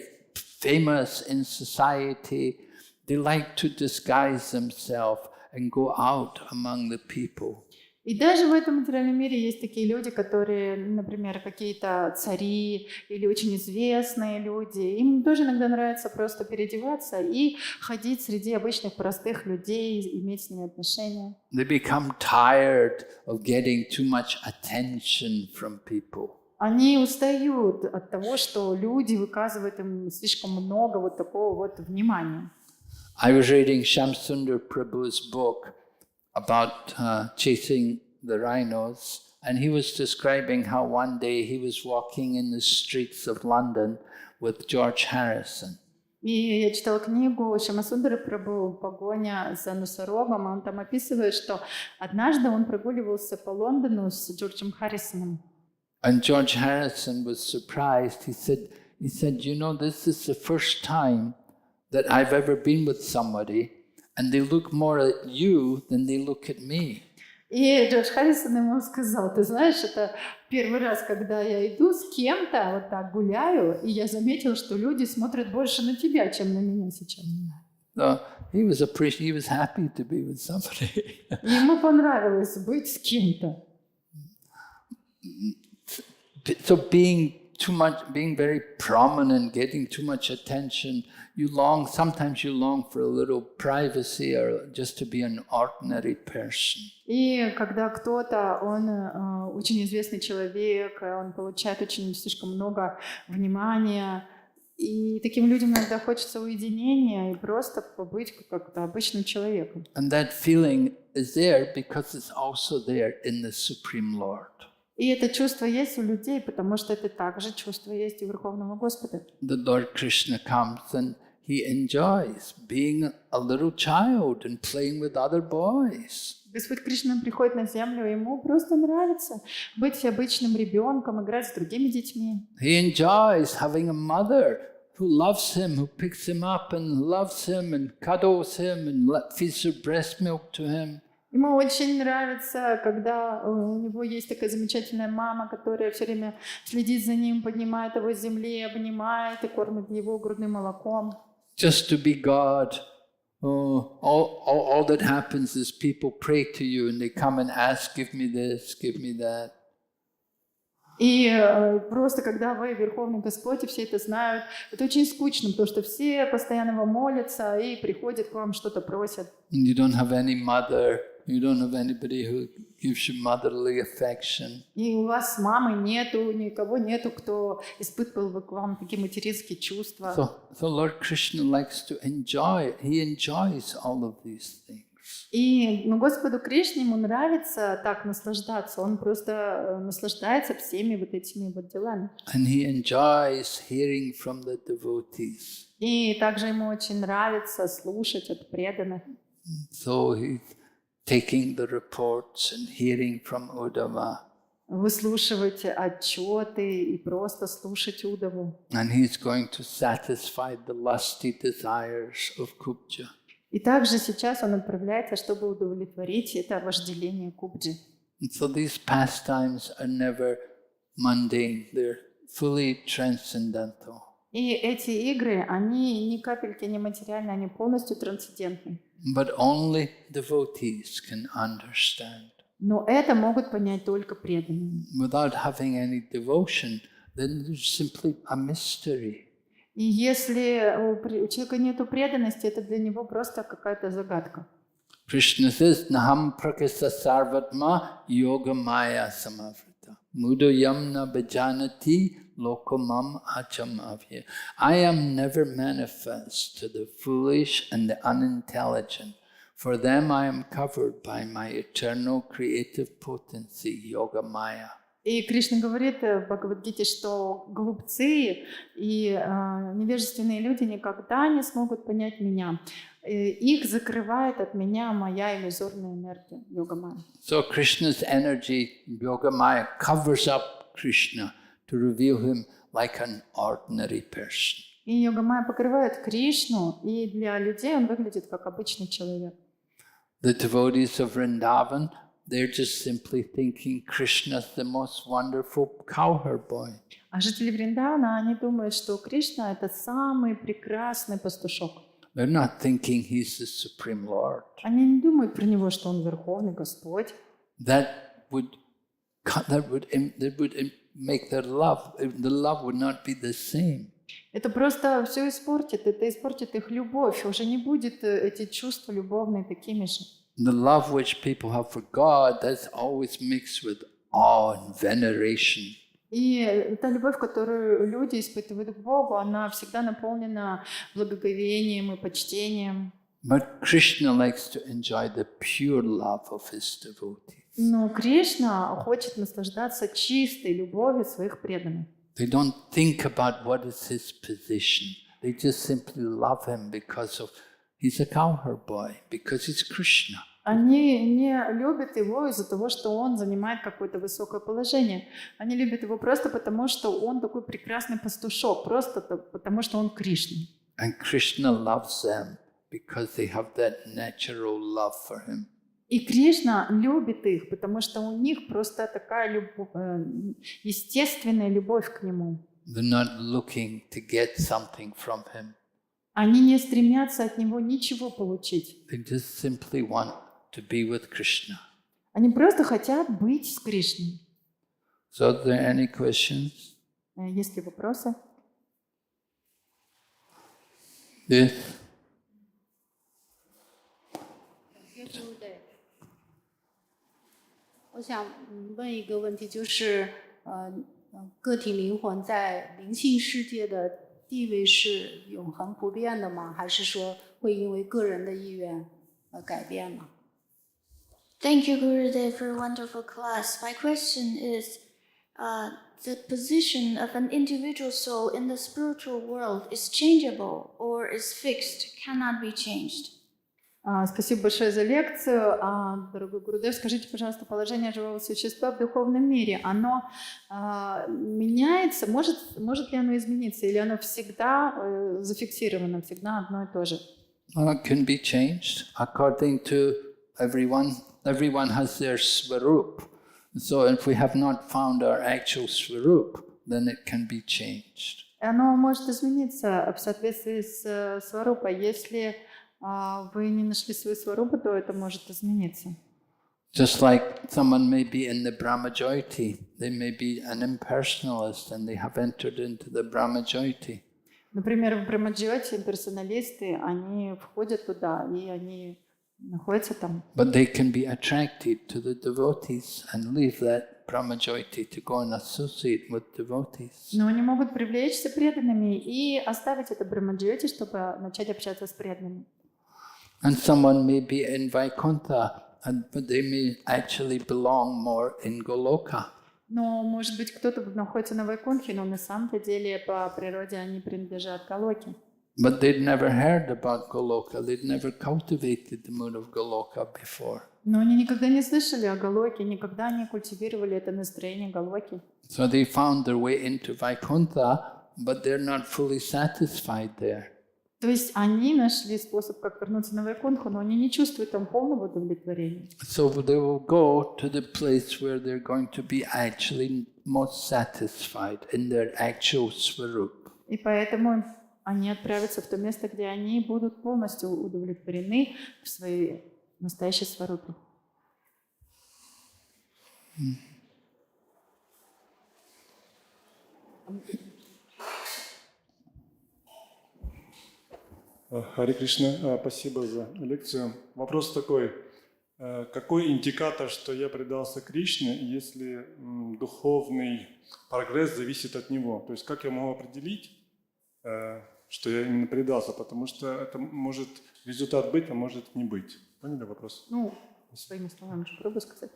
famous in society. They like to disguise themselves and go out among the people. И даже в этом материальном мире есть такие люди, которые, например, какие-то цари или очень известные люди. Им тоже иногда нравится просто переодеваться и ходить среди обычных простых людей, иметь с ними отношения. They become tired of getting too much attention from people. Они устают от того, что люди выказывают им слишком много вот такого вот внимания. I was reading Shamsundar Prabhu's book about chasing the rhinos, and he was describing how one day he was walking in the streets of London with George Harrison. И я читала книгу Шамасундры Прабху «Погоня за носорогом», и он там описывает, что однажды он прогуливался по Лондону с Джорджем Харрисоном. And George Harrison was surprised. He said, you know, this is the first time that I've ever been with somebody, and they look more at you than they look at me. И Джордж Харрисон ему сказал: ты знаешь, это первый раз, когда я иду с кем-то, вот так гуляю, и я заметил, что люди смотрят больше на тебя, чем на меня сейчас. So he was happy to be with somebody. Ему понравилось быть с кем-то. So being very prominent, getting too much attention, sometimes you long for a little privacy or just to be an ordinary person. И когда кто-то, он очень известный человек, он получает очень слишком много внимания, и таким людям иногда хочется уединения и просто побыть как-то обычным человеком. And that feeling is there because it's also there in the Supreme Lord. И это чувство есть у людей, потому что это также чувство есть и у Верховного Господа. The Lord Krishna comes and he enjoys being a little child and playing with other boys. Господь Кришна приходит на землю, ему просто нравится быть обычным ребенком, играть с другими детьми. He enjoys having a mother who loves him, who picks him up and loves him and cuddles him and feeds her breast milk to him. Ему очень нравится, когда у него есть такая замечательная мама, которая все время следит за ним, поднимает его с земли, обнимает и кормит его грудным молоком. Just to be God. All that happens is people pray to you and they come and ask, give me this, give me that. И просто когда вы Верховный Господь, и все это знают, это очень скучно, потому что все постоянно вам молятся и приходят к вам, что-то просят. And you don't have any mother, you don't have anybody who gives you motherly affection. И у вас мамы нету, никого нету, кто испытывал бы к вам такие материнские чувства. So Lord Krishna likes to enjoy, he enjoys all of these things. И Господу Кришне ему нравится так наслаждаться, он просто наслаждается всеми вот этими вот делами. And he enjoys hearing from the devotees. И также ему очень нравится слушать от преданных. So he's taking the reports and hearing from Uddhava. Выслушивать отчеты и просто слушать Удаву. And he's going to satisfy the lusty desires of Kubja. И также сейчас он отправляется, чтобы удовлетворить это вожделение Кубджи. And so these pastimes are never mundane, they're fully transcendental. И эти игры, они ни капельки не материальны, они полностью трансцендентны. But only devotees can understand. Но это могут понять только преданные. Without having any devotion, then there's simply a mystery. И если у человека нет преданности, это для него просто какая-то загадка. Krishna says, Naham prakisa sarvatma yoga maya samavrita. Mudayam na bhajanati lokamam achamavya. I am never manifest to the foolish and the unintelligent. For them I am covered by my eternal creative potency, yoga maya. И Кришна говорит в Бхагавад-гите, что глупцы и невежественные люди никогда не смогут понять меня. Их закрывает от меня моя иллюзорная энергия, йога-майя. So Krishna's energy, yoga maya, covers up Krishna to reveal him like an ordinary person. И йога-майя покрывает Кришну, и для людей он выглядит как обычный человек. The devotees of Vrindavan, they're just simply thinking Krishna's the most wonderful cowherd boy. А жители Вриндавана, они думают, что Кришна — это самый прекрасный пастушок. They're not thinking he's the Supreme Lord. Они не думают про него, что он Верховный Господь. That would make their love, the love would not be the same. Это просто все испортит, это испортит их любовь. Уже не будет эти чувства любовные такими же. The love which people have for God, that's always mixed with awe and veneration. И та любовь, которую люди испытывают к Богу, она всегда наполнена благоговением и почтением. But Krishna likes to enjoy the pure love of his devotees. Но Кришна хочет наслаждаться чистой любовью своих преданных. They don't think about what is his position. They just simply love him because of he's a cowherd boy, because he's Krishna. Они не любят его из-за того, что он занимает какое-то высокое положение. Они любят его просто потому, что он такой прекрасный пастушок, просто потому, что он Кришна. And Krishna loves them because they have that natural love for him. И Кришна любит их, потому что у них просто такая естественная любовь к нему. They're not looking to get something from him. Они не стремятся от него ничего получить. They just simply want to be with Krishna. Они просто хотят быть с Кришной. So are there any questions? Есть ли вопросы? Yes. Good. 我想问一个问题，就是个体灵魂在灵性世界的地位是永恒不变的吗？还是说会因为个人的意愿改变呢？ Thank you, Gurudev, for a wonderful class. My question is, the position of an individual soul in the spiritual world is changeable or is fixed, cannot be changed? Спасибо большое за лекцию. Дорогой Гурудев, скажите, пожалуйста, положение живого существа в духовном мире, оно меняется? Может ли оно измениться? Или оно всегда зафиксировано, всегда одно и то же? It can be changed according to everyone. Everyone has their svarup. So if we have not found our actual svarup, then it can be changed. Оно может измениться в соответствии с сварупой. Если вы не нашли свою сварупу, то это может измениться. Just like someone may be in the Brahmajyoti, they may be an impersonalist and they have entered into the Brahmajyoti. Например, в Брахмаджьоте персоналисты, они входят туда, и они находятся там. But they can be attracted to the devotees and leave that Brahmajyoti to go and associate with devotees. Но они могут привлечься преданными и оставить это Брахмаджьоти, чтобы начать общаться с преданными. And someone may be in Vaikuntha, but they may actually belong more in Goloka. Но, может быть, кто-то находится на Вайкунтхе, но на самом-то деле по природе они принадлежат Галоке. But they'd never heard about Goloka, they'd never cultivated the mood of Goloka before. Но они никогда не слышали о Галоке, никогда не культивировали это настроение Галоки. So they found their way into Vaikuntha, but they're not fully satisfied there. То есть они нашли способ, как вернуться на Вайкунтху, но они не чувствуют там полного удовлетворения. So they will go to the place where they're going to be actually most satisfied in their actual svarup. И поэтому они отправятся в то место, где они будут полностью удовлетворены в своей настоящей сварупе. Харе Кришна, спасибо за лекцию. Вопрос такой. Какой индикатор, что я предался Кришне, если духовный прогресс зависит от него? То есть как я могу определить, что я именно предался? Потому что это может результат быть, а может не быть. Поняли вопрос? Ну, своими словами же пробую сказать.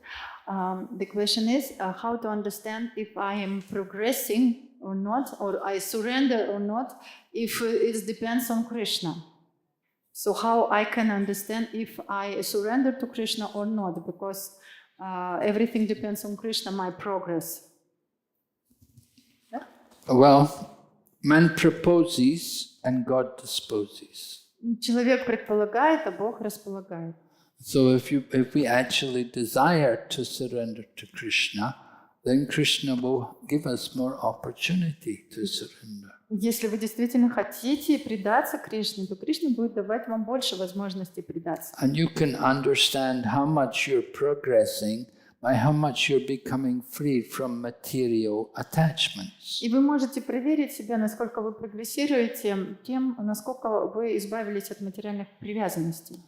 The question is how to understand if I am progressing or not, or I surrender or not, if it depends on Krishna. So how I can understand if I surrender to Krishna or not, because everything depends on Krishna, my progress. Yeah? Well, man proposes and God disposes. Человек предполагает, а Бог располагает. So if we actually desire to surrender to Krishna, then Krishna will give us more opportunity to surrender. Если вы действительно хотите предаться Кришне, то Кришна будет давать вам больше возможностей предаться. And you can understand how much you're progressing by how much you're becoming free from material attachments. И вы можете проверить себя, насколько вы прогрессируете, тем, насколько вы избавились от материальных привязанностей.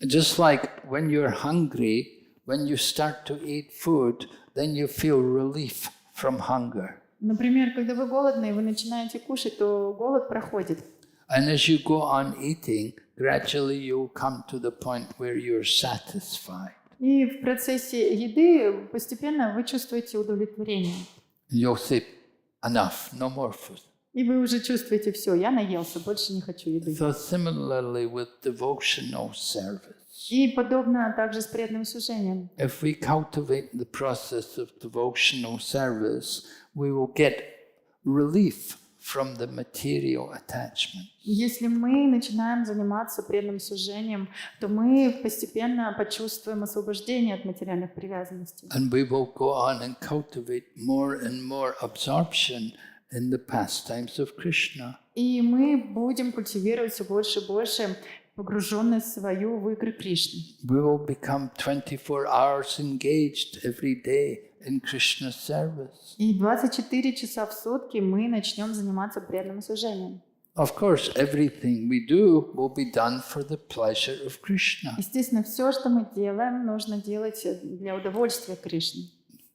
Just like when you're hungry, when you start to eat food, then you feel relief from hunger. Например, когда вы голодны и вы начинаете кушать, то голод проходит. And as you go on eating, gradually you'll come to the point where you're satisfied. И в процессе еды постепенно вы чувствуете удовлетворение. You'll say, enough, no more food. И вы уже чувствуете, все, я наелся, больше не хочу еды. So similarly with devotional service. И подобно также с преданным служением. If we cultivate the process of devotional service, we will get relief from the material attachment. Если мы начинаем заниматься преданным служением, то мы постепенно почувствуем освобождение от материальных привязанностей. And we will go on and cultivate more and more absorption in the pastimes of Krishna. И мы будем культивировать все больше и больше погруженность свою в игры Кришны. We will become 24 hours engaged every day in Krishna's service. И 24 часа в сутки мы начнем заниматься преданным служением. Of course, everything we do will be done for the pleasure of Krishna. Естественно, все, что мы делаем, нужно делать для удовольствия Кришны.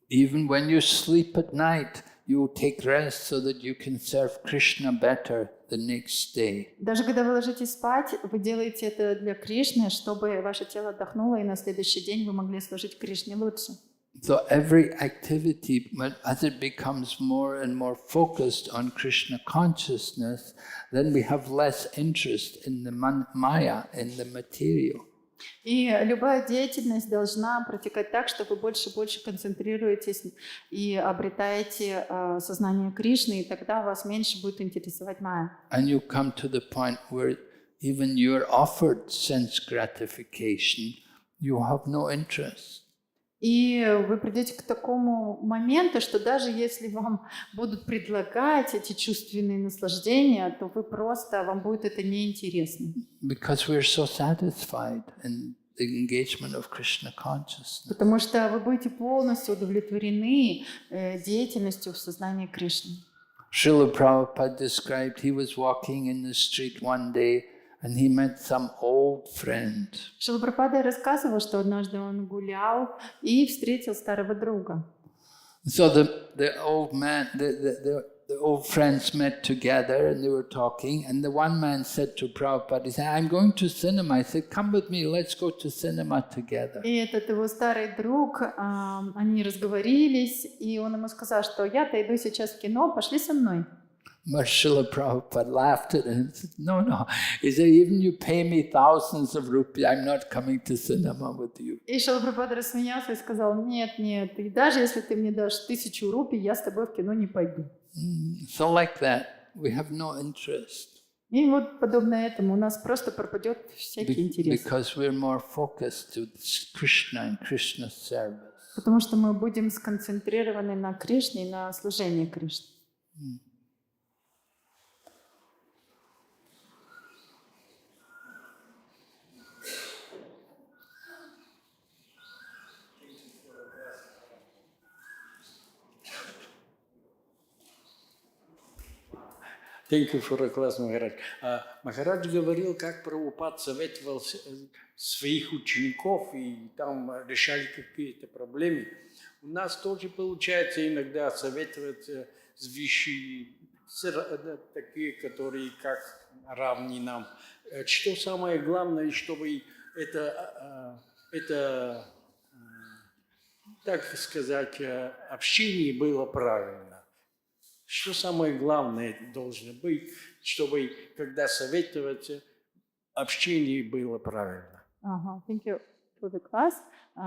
Even when you sleep at night, you will take rest so that you can serve Krishna better the next day. Даже когда вы ложитесь спать, вы делаете это для Кришны, чтобы ваше тело отдохнуло, и на следующий день вы могли служить Кришне лучше. So every activity, as it becomes more and more focused on Krishna consciousness, then we have less interest in the maya, in the material. И любая деятельность должна протекать так, что вы больше и больше концентрируетесь и обретаете сознание Кришны, и тогда вас меньше будет интересовать майя. And you come to the point where even you're offered sense gratification, you have no interest. И вы придете к такому моменту, что даже если вам будут предлагать эти чувственные наслаждения, то вы просто, вам будет это неинтересно. Because we're so satisfied in the engagement of Krishna consciousness. Потому что вы будете полностью удовлетворены деятельностью в сознании Кришны. Srila Prabhupada described he was walking in the street one day and he met some old friend. Шрила Прабхупада рассказывал, что однажды он гулял и встретил старого друга. So the old man, the old friends met together and they were talking, and the one man said to Prabhupada, he said, I'm going to cinema. I said, come with me, let's go to cinema together. И этот его старый друг, они разговорились, и он ему сказал, что я-то иду сейчас в кино, пошли со мной. But Srila Prabhupada laughed at him and said, no. He said, even you pay me thousands of rupees, I'm not coming to cinema with you. И Шрила Прабхупада рассмеялся и сказал, нет, и даже если ты мне дашь 1000 рупий, я с тобой в кино не пойду. So like that, we have no interest. И вот подобно этому у нас просто пропадет всякий интерес. Because we're more focused to Krishna and Krishna's service. Потому что мы будем сконцентрированы на Кришне и на служении Кришне. Thank you for the class, Махарадж. Махарадж говорил, как Прабхупад советовал своих учеников, и там решали какие-то проблемы. У нас тоже получается иногда советовать вещи, такие, которые как равны нам. Что самое главное, чтобы это, так сказать, общение было правильно. Что самое главное должно быть, чтобы, когда советовать, общение было правильно? Thank you for the class.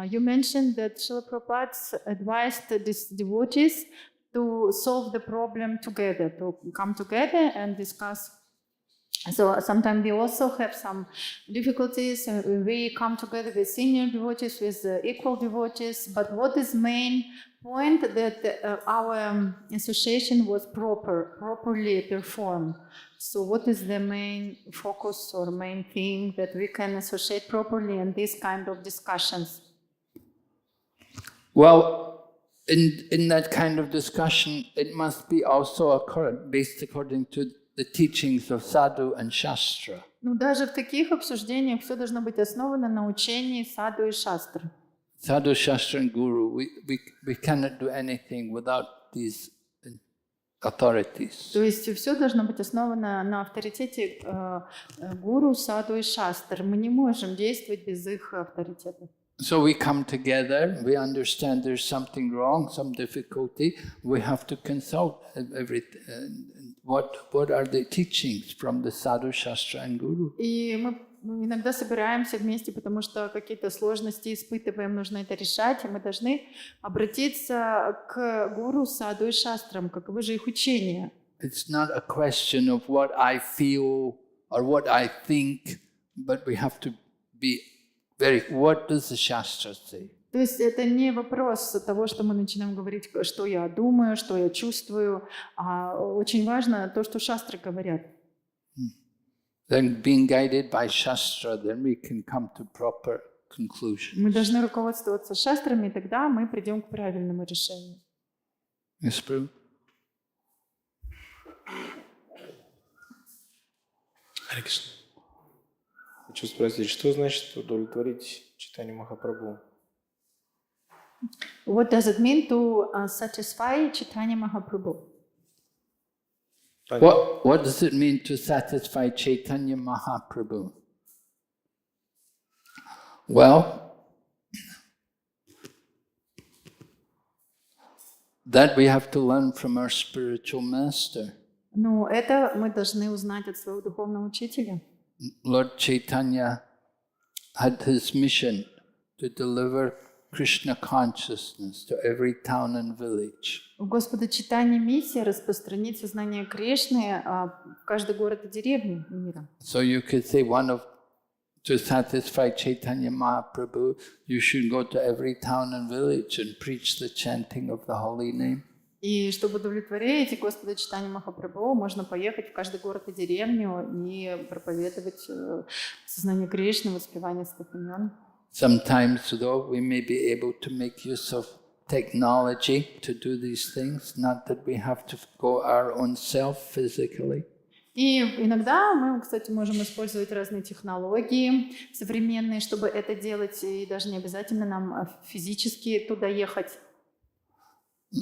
You mentioned that Srila Prabhupada advised these devotees to solve the problem together, to come together and discuss. So sometimes we also have some difficulties. We come together with senior devotees, with equal devotees. But what is main point that our association was properly performed? So what is the main focus or main thing that we can associate properly in these kind of discussions? Well, in that kind of discussion, it must be also based according to the teachings of sadhu and shastra. Ну, даже в таких обсуждениях все должно быть основано на учении саду и шастры. Sadhu, shastra and guru, we cannot do anything without these authorities. То есть все должно быть основано на авторитете гуру, саду и шастр. Мы не можем действовать без их авторитета. So we come together, we understand there's something wrong, some difficulty, we have to consult what are the teachings from the Sadhu Shastra and Guru. И мы иногда собираемся вместе, потому что какие-то сложности испытываем, нужно это решать, и мы должны обратиться к гуру, саду и шастрам, каковы же их учения. It's not a question of what I feel or what I think, but we have to be what does the Shastra say? То есть это не вопрос того, что мы начинаем говорить, что я думаю, что я чувствую, а очень важно то, что шастры говорят. Then being guided by Shastra, then we can come to proper conclusion. Мы должны руководствоваться шастрами, и тогда мы придем к правильному решению. Yes, Prabhu? Хочу спросить, что значит удовлетворить читанию Махапрабху? What does it mean to satisfy Chaitanya Mahaprabhu? What does it mean to satisfy Chaitanya Mahaprabhu? Well, that we have to learn from our spiritual master. Ну, это мы должны узнать от своего духовного учителя. Lord Chaitanya had his mission to deliver Krishna consciousness to every town and village. У Господа Чайтаньи миссия распространить сознание Кришны в каждый город и деревню мира. So you could say to satisfy Chaitanya Mahaprabhu, you should go to every town and village and preach the chanting of the holy name. И чтобы удовлетворить Господа Чайтаньи Махапрабху, можно поехать в каждый город и деревню и проповедовать сознание Кришны, воспевание святых имен. Sometimes, though, we may be able to make use of technology to do these things, not that we have to go our own self physically. И иногда мы, кстати, можем использовать разные технологии современные, чтобы это делать, и даже не обязательно нам физически туда ехать.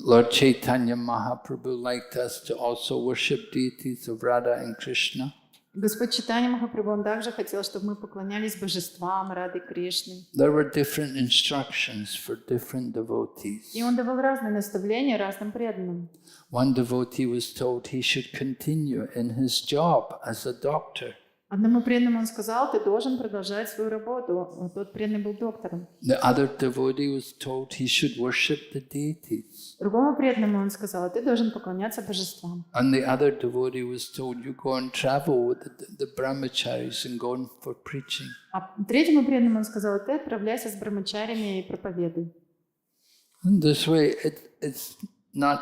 Lord Chaitanya Mahaprabhu liked us to also worship deities of Radha and Krishna. Господь Чайтанья Махапрабху, он также хотел, чтобы мы поклонялись божествам Рады Кришны. There were different instructions for different devotees. И он давал разные наставления разным преданным. One devotee was told he should continue in his job as a doctor. Одному преданному он сказал, ты должен продолжать свою работу. Тот преданный был доктором. The other devotee was told he should worship the deities. Другому преданному он сказал, ты должен поклоняться божествам. And the other devotee was told, you go and travel with the brahmacharis and go for preaching. А третьему преданному он сказал, ты отправляйся с брахмачарями и проповедуй. In this way, it's not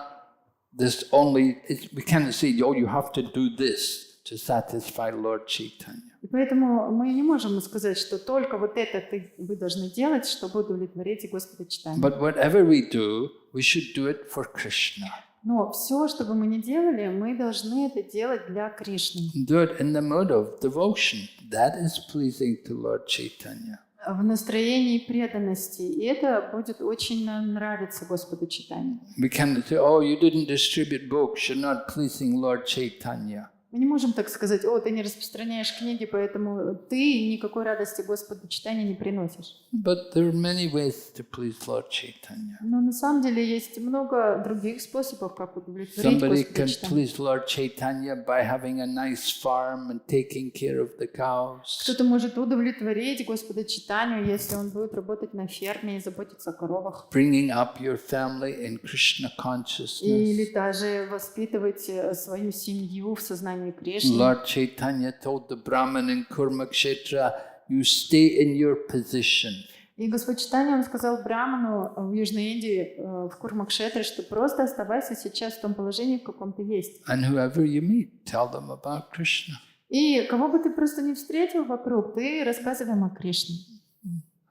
this only, we can't say, oh, you have to do this to satisfy Lord Chaitanya. И поэтому мы не можем сказать, что только вот это вы должны делать, чтобы удовлетворить Господа Чайтанью. But whatever we do, we should do it for Krishna. Но все, что бы мы ни делали, мы должны это делать для Кришны. Do it in the mood of devotion. That is pleasing to Lord Chaitanya. В настроении преданности. И это будет очень нравиться Господу Чайтанью. We can't say, oh, you didn't distribute books, you're not pleasing Lord Chaitanya. Мы не можем так сказать, о, ты не распространяешь книги, поэтому ты никакой радости Господу Чайтаньи не приносишь. But there are many ways to please Lord Chaitanya. Но на самом деле есть много других способов, как удовлетворить Somebody Господа can Чайтанью. please Lord Chaitanya by having a nice farm and taking care of the cows. Кто-то может удовлетворить Господа Чайтанью, если он будет работать на ферме и заботиться о коровах. Bringing up your family in Krishna consciousness. Или даже воспитывать свою семью в сознании Кришны. Lord Chaitanya told the Brahman in Kurmakshetra, you stay in your position. И Господь Чайтанья, он сказал браману в Южной Индии, в Курмакшетре, что просто оставайся сейчас в том положении, в каком ты есть. And whoever you meet, tell them about Krishna. И кого бы ты просто не встретил вокруг, ты рассказывай им о Кришне.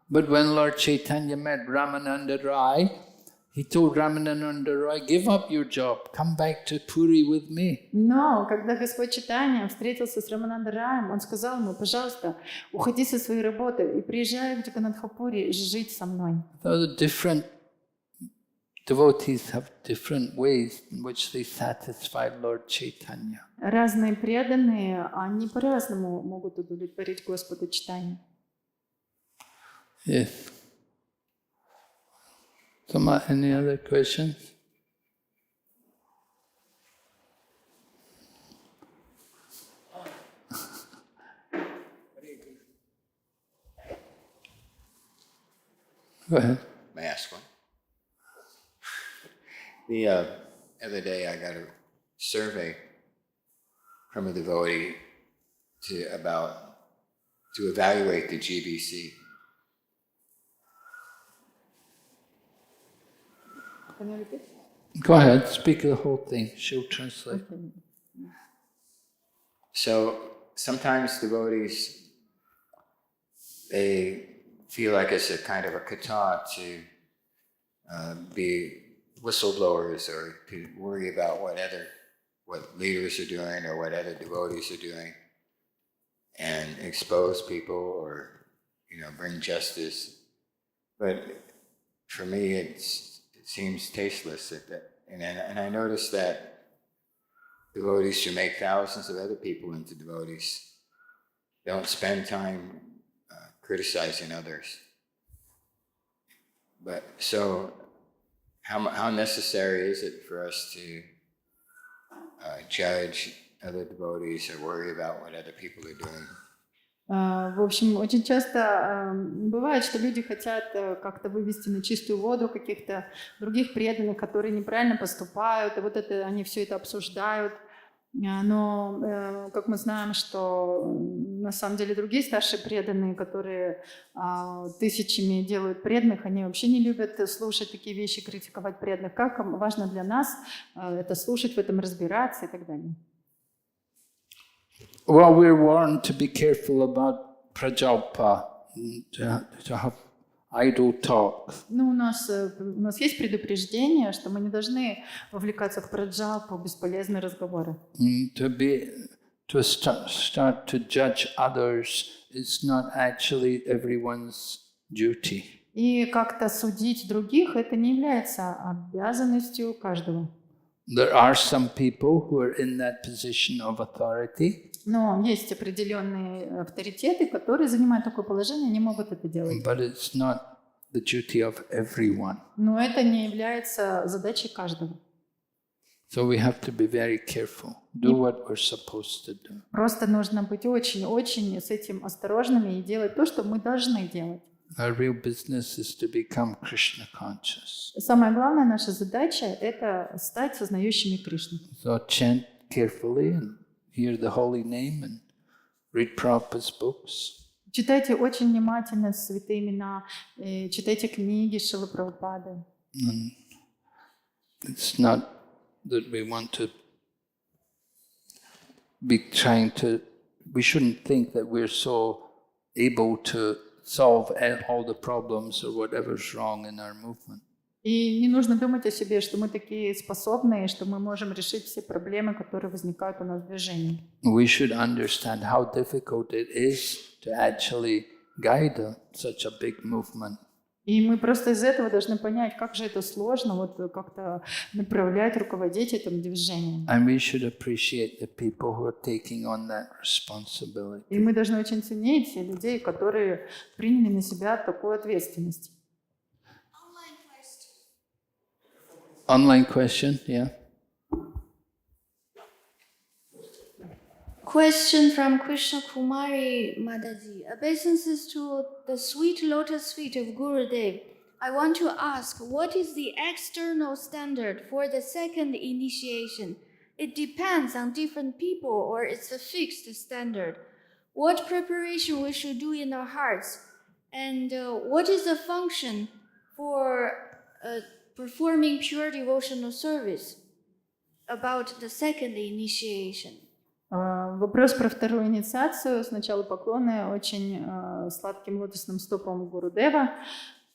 But when Lord Chaitanya met Ramananda Rai, he told Ramananda Rai, give up your job, come back to Puri with me. Но когда Господь Чайтанья встретился с Рамананда Раем, он сказал ему, пожалуйста, уходи со своей работы и приезжай в Джаганнатхапури жить со мной. So the different devotees have different ways in which they satisfy Lord Chaitanya. Разные преданные, они по-разному могут удовлетворить Господа Чайтанью. Yes. Any other questions? Go ahead. May I ask one? The other day I got a survey from a devotee to evaluate the GBC. Can you repeat? Go ahead, speak the whole thing. She'll translate. So sometimes devotees, they feel like it's a kind of a kata to be whistleblowers or to worry about what leaders are doing or what other devotees are doing and expose people or, bring justice. But for me, it seems tasteless. And I noticed that devotees who make thousands of other people into devotees don't spend time criticizing others. But so, how necessary is it for us to judge other devotees or worry about what other people are doing? В общем, очень часто бывает, что люди хотят как-то вывести на чистую воду каких-то других преданных, которые неправильно поступают, и вот это, они все это обсуждают. Но, как мы знаем, что на самом деле другие старшие преданные, которые тысячами делают преданных, они вообще не любят слушать такие вещи, критиковать преданных. Как важно для нас это слушать, в этом разбираться и так далее. Well, we're warned to be careful about prajalpa, to have idle talk. Ну, у нас есть предупреждение, что мы не должны вовлекаться в праджалпу, бесполезные разговоры. To start to judge others is not actually everyone's duty. И как-то судить других, это не является обязанностью каждого. There are some people who are in that position of authority. Но есть определенные авторитеты, которые занимают такое положение, не могут это делать. But it's not the duty of everyone. Но это не является задачей каждого. So we have to be very careful. Do what we're supposed to do. Просто нужно быть очень-очень с этим осторожными и делать то, что мы должны делать. Our real business is to become Krishna conscious. Самая главная наша задача – это стать сознающими Кришну. So chant carefully and hear the holy name and read Prabhupada's books. Читайте очень внимательно святые имена, читайте книги Шрилы Прабхупады. It's not that we want to be trying to, we shouldn't think that we're so able to solve all the problems or whatever's wrong in our movement. И не нужно думать о себе, что мы такие способные, что мы можем решить все проблемы, которые возникают у нас в движении. We should understand how difficult it is to actually guide such a big movement. И мы просто из этого должны понять, как же это сложно, вот как-то направлять, руководить этим движением. And we should appreciate the people who are taking on that responsibility. И мы должны очень ценить людей, которые приняли на себя такую ответственность. Online question, yeah. Question from Krishna Kumari Madaji. Obeisances to the sweet lotus feet of Gurudev. I want to ask, what is the external standard for the second initiation? It depends on different people, or it's a fixed standard. What preparation we should do in our hearts? And what is the function for performing pure devotional service about the second initiation? Вопрос про вторую инициацию. Сначала поклоны очень сладким лотосным стопам Гурудева.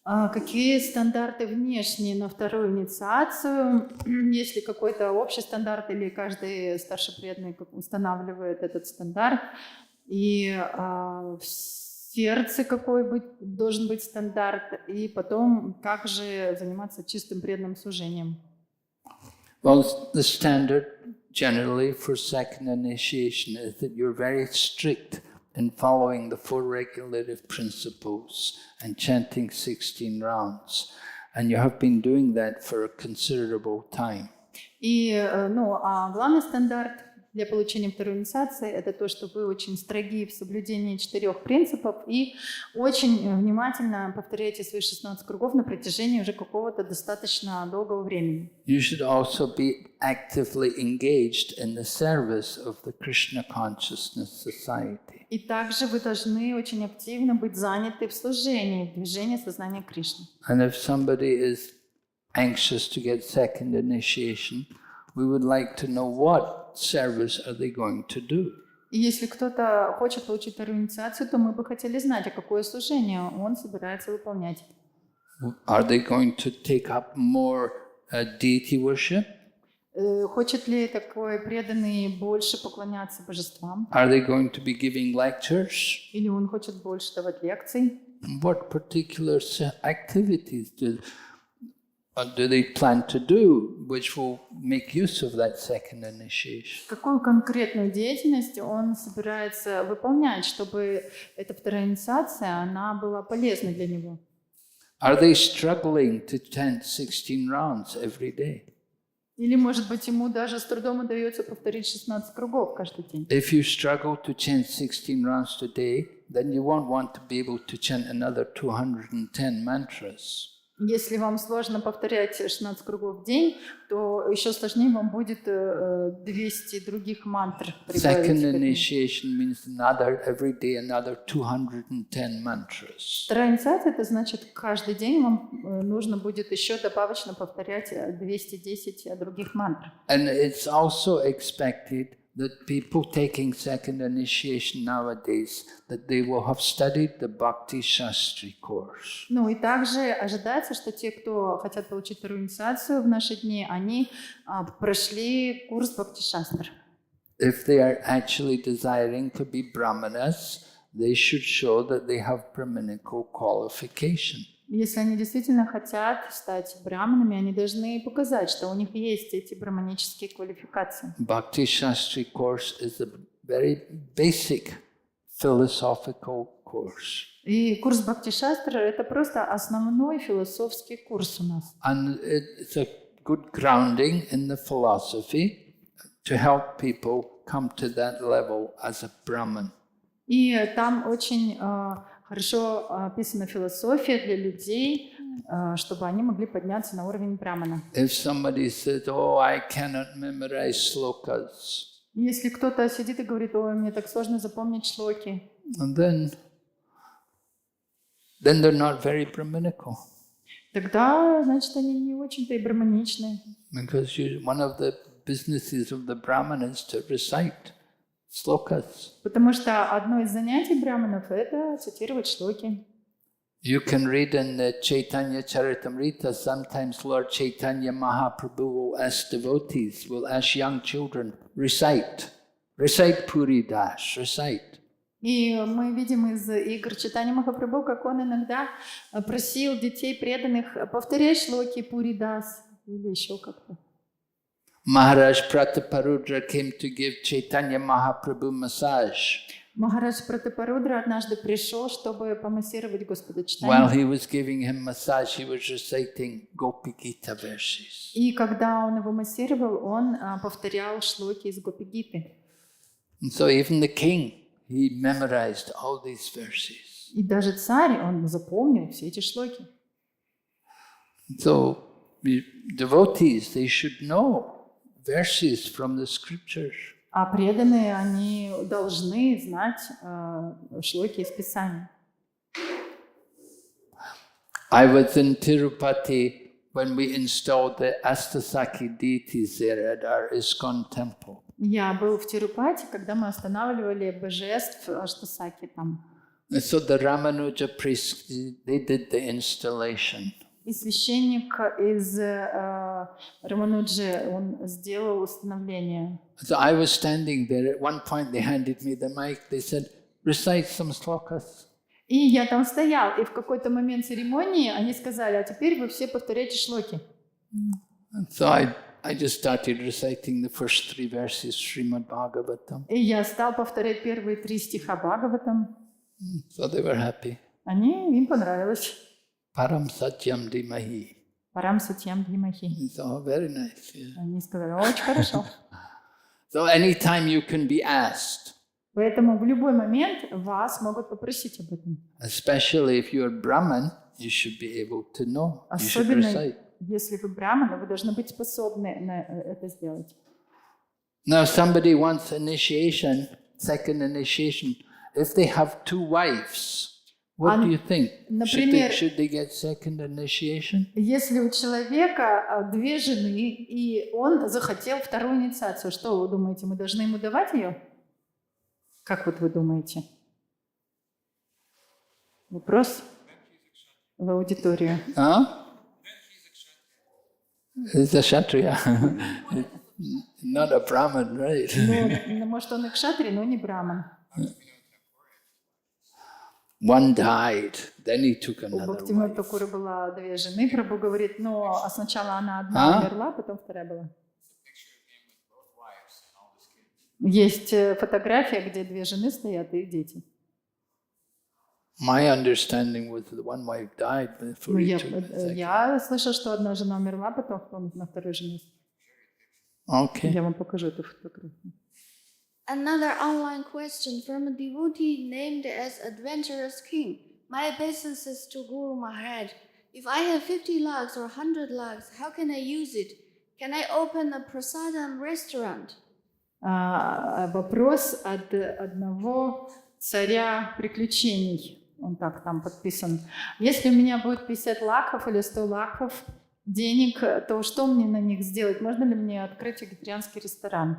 Какие стандарты внешние на вторую инициацию? Есть ли какой-то общий стандарт или каждый старший преданный устанавливает этот стандарт? И в сердце какой должен быть стандарт? И потом, как же заниматься чистым преданным служением? Well, the standard generally for second initiation is that you're very strict in following the 4 regulative principles and chanting 16 rounds. And you have been doing that for a considerable time. И главный стандарт для получения второй инициации, это то, что вы очень строги в соблюдении 4 принципов и очень внимательно повторяете свои 16 кругов на протяжении уже какого-то достаточно долгого времени. You should also be actively engaged in the service of the Krishna Consciousness Society. И также вы должны очень активно быть заняты в служении, в движении сознания Кришны. And if somebody is anxious to get second initiation, we would like to know what service are they going to do. И если кто-то хочет получить вторую инициацию, то мы бы хотели знать, а какое служение он собирается выполнять. Are they going to take up more deity worship? Хочет ли такой преданный больше поклоняться божествам? Are they going to be giving lectures? Или он хочет больше давать лекций? What particular activities do they plan to do which will make use of that second initiation? Какую конкретную деятельность он собирается выполнять, чтобы эта вторая инициация, она была полезна для него? Are they struggling to chant 16 rounds every day? Или, может быть, ему даже с трудом удается повторить 16 кругов каждый день? If you struggle to chant 16 rounds today, then you won't want to be able to chant another 210 mantras. Если вам сложно повторять 16 кругов в день, то еще сложнее вам будет 200 других мантр прибавить. Second initiation means every day another 210 mantras. Вторая инициация, это значит, каждый день вам нужно будет еще добавочно повторять 210 других мантр. And it's also expected that people taking second initiation nowadays, that they will have studied the Bhakti Shastri course. Ну и также ожидается, что те, кто хотят получить вторую инициацию в наши дни, они прошли курс Бхакти Шастр. If they are actually desiring to be brahmanas, they should show that they have brahminical qualification. Если они действительно хотят стать браманами, они должны показать, что у них есть эти браманические квалификации. Bhakti Shastri course is a very basic philosophical course. И курс Бхакти Шастра – это просто основной философский курс у нас. And it's a good grounding in the philosophy to help people come to that level as a Brahman. И там очень хорошо описана философия для людей, чтобы они могли подняться на уровень брамана. If somebody says, "Oh, I cannot memorize slokas," Если кто-то сидит и говорит, ой, мне так сложно запомнить шлоки, and then they're not very Brahminical. тогда, значит, они не очень-то и браманичные. Because one of the businesses of the Brahman is to recite slokas. Потому что одно из занятий браманов – это цитировать шлоки. You can read in the Chaitanya Charitamrita, sometimes Lord Chaitanya Mahaprabhu will ask devotees, will ask young children, recite Puri Das, recite. И мы видим из игр Чайтаньи Махапрабху, как он иногда просил детей преданных повторять шлоки Пури Дас или еще как-то. Maharaj Prataparudra came to give Chaitanya Mahaprabhu massage. Махарадж Пратапарудра однажды пришел, чтобы помассировать Господа While Чайтанью. he was giving him massage, he was reciting Gopi Gita verses. И когда он его массировал, он повторял шлоки из Гопи-гиты. And so even the king, he memorized all these verses. И даже царь, он запомнил все эти шлоки. So devotees, they should know verses from the scriptures. А преданные, они должны знать шлоки из Писания. I was in Tirupati when we installed the Astasaki deities there at our ISKCON temple. Я был в Тирупати, когда мы останавливали божеств Аштасаки там. And so the Ramanuja priests, they did the installation. И священник из Рамануджи, он сделал установление. So I was standing there. At one point they handed me the mic. They said, recite some slokas. И я там стоял, и в какой-то момент церемонии они сказали, а теперь вы все повторяйте шлоки. And so I just started reciting the first 3 verses, Shrimad-Bhagavatam. И я стал повторять первые 3 стиха Бхагаватам. So they were happy. Им понравилось. Param Satyam Dimahi. Парам Сатьям Дхимахи. So very nice. Yeah. Они сказали, очень хорошо. So anytime you can be asked, Поэтому в любой момент вас могут попросить об этом. especially if you're Brahman, you should be able to know. You should Особенно recite. если вы брамана, вы должны быть способны на это сделать. Now, somebody wants initiation, second initiation. If they have 2 wives, what do you think? например, Should they get second initiation? Если у человека 2 жены, и он захотел вторую инициацию, что вы думаете, мы должны ему давать ее? Как вот вы думаете? Вопрос в аудиторию. He's a Kshatriya. Not a Brahman, right? Ну, может, он и кшатри, но не браман. One died, then he took У another Бхактивинода wife. Такура была 2 жены, Прабху говорит, но сначала она одна умерла, потом вторая была. Есть фотография, где 2 жены стоят и дети. My understanding was that one wife died before Ну, he took the second. я слышала, что одна жена умерла, потом он на второй жене. Okay. Я вам покажу эту фотографию. Another online question from a devotee named as Adventurous King. My obeisances to Guru Maharaj. If I have 50 lakhs or 100 lakhs, how can I use it? Can I open a prasadam restaurant? Вопрос от одного царя приключений. Он так там подписан. Если у меня будет 50 лакхов или 100 лакхов денег, то что мне на них сделать? Можно ли мне открыть вегетарианский ресторан?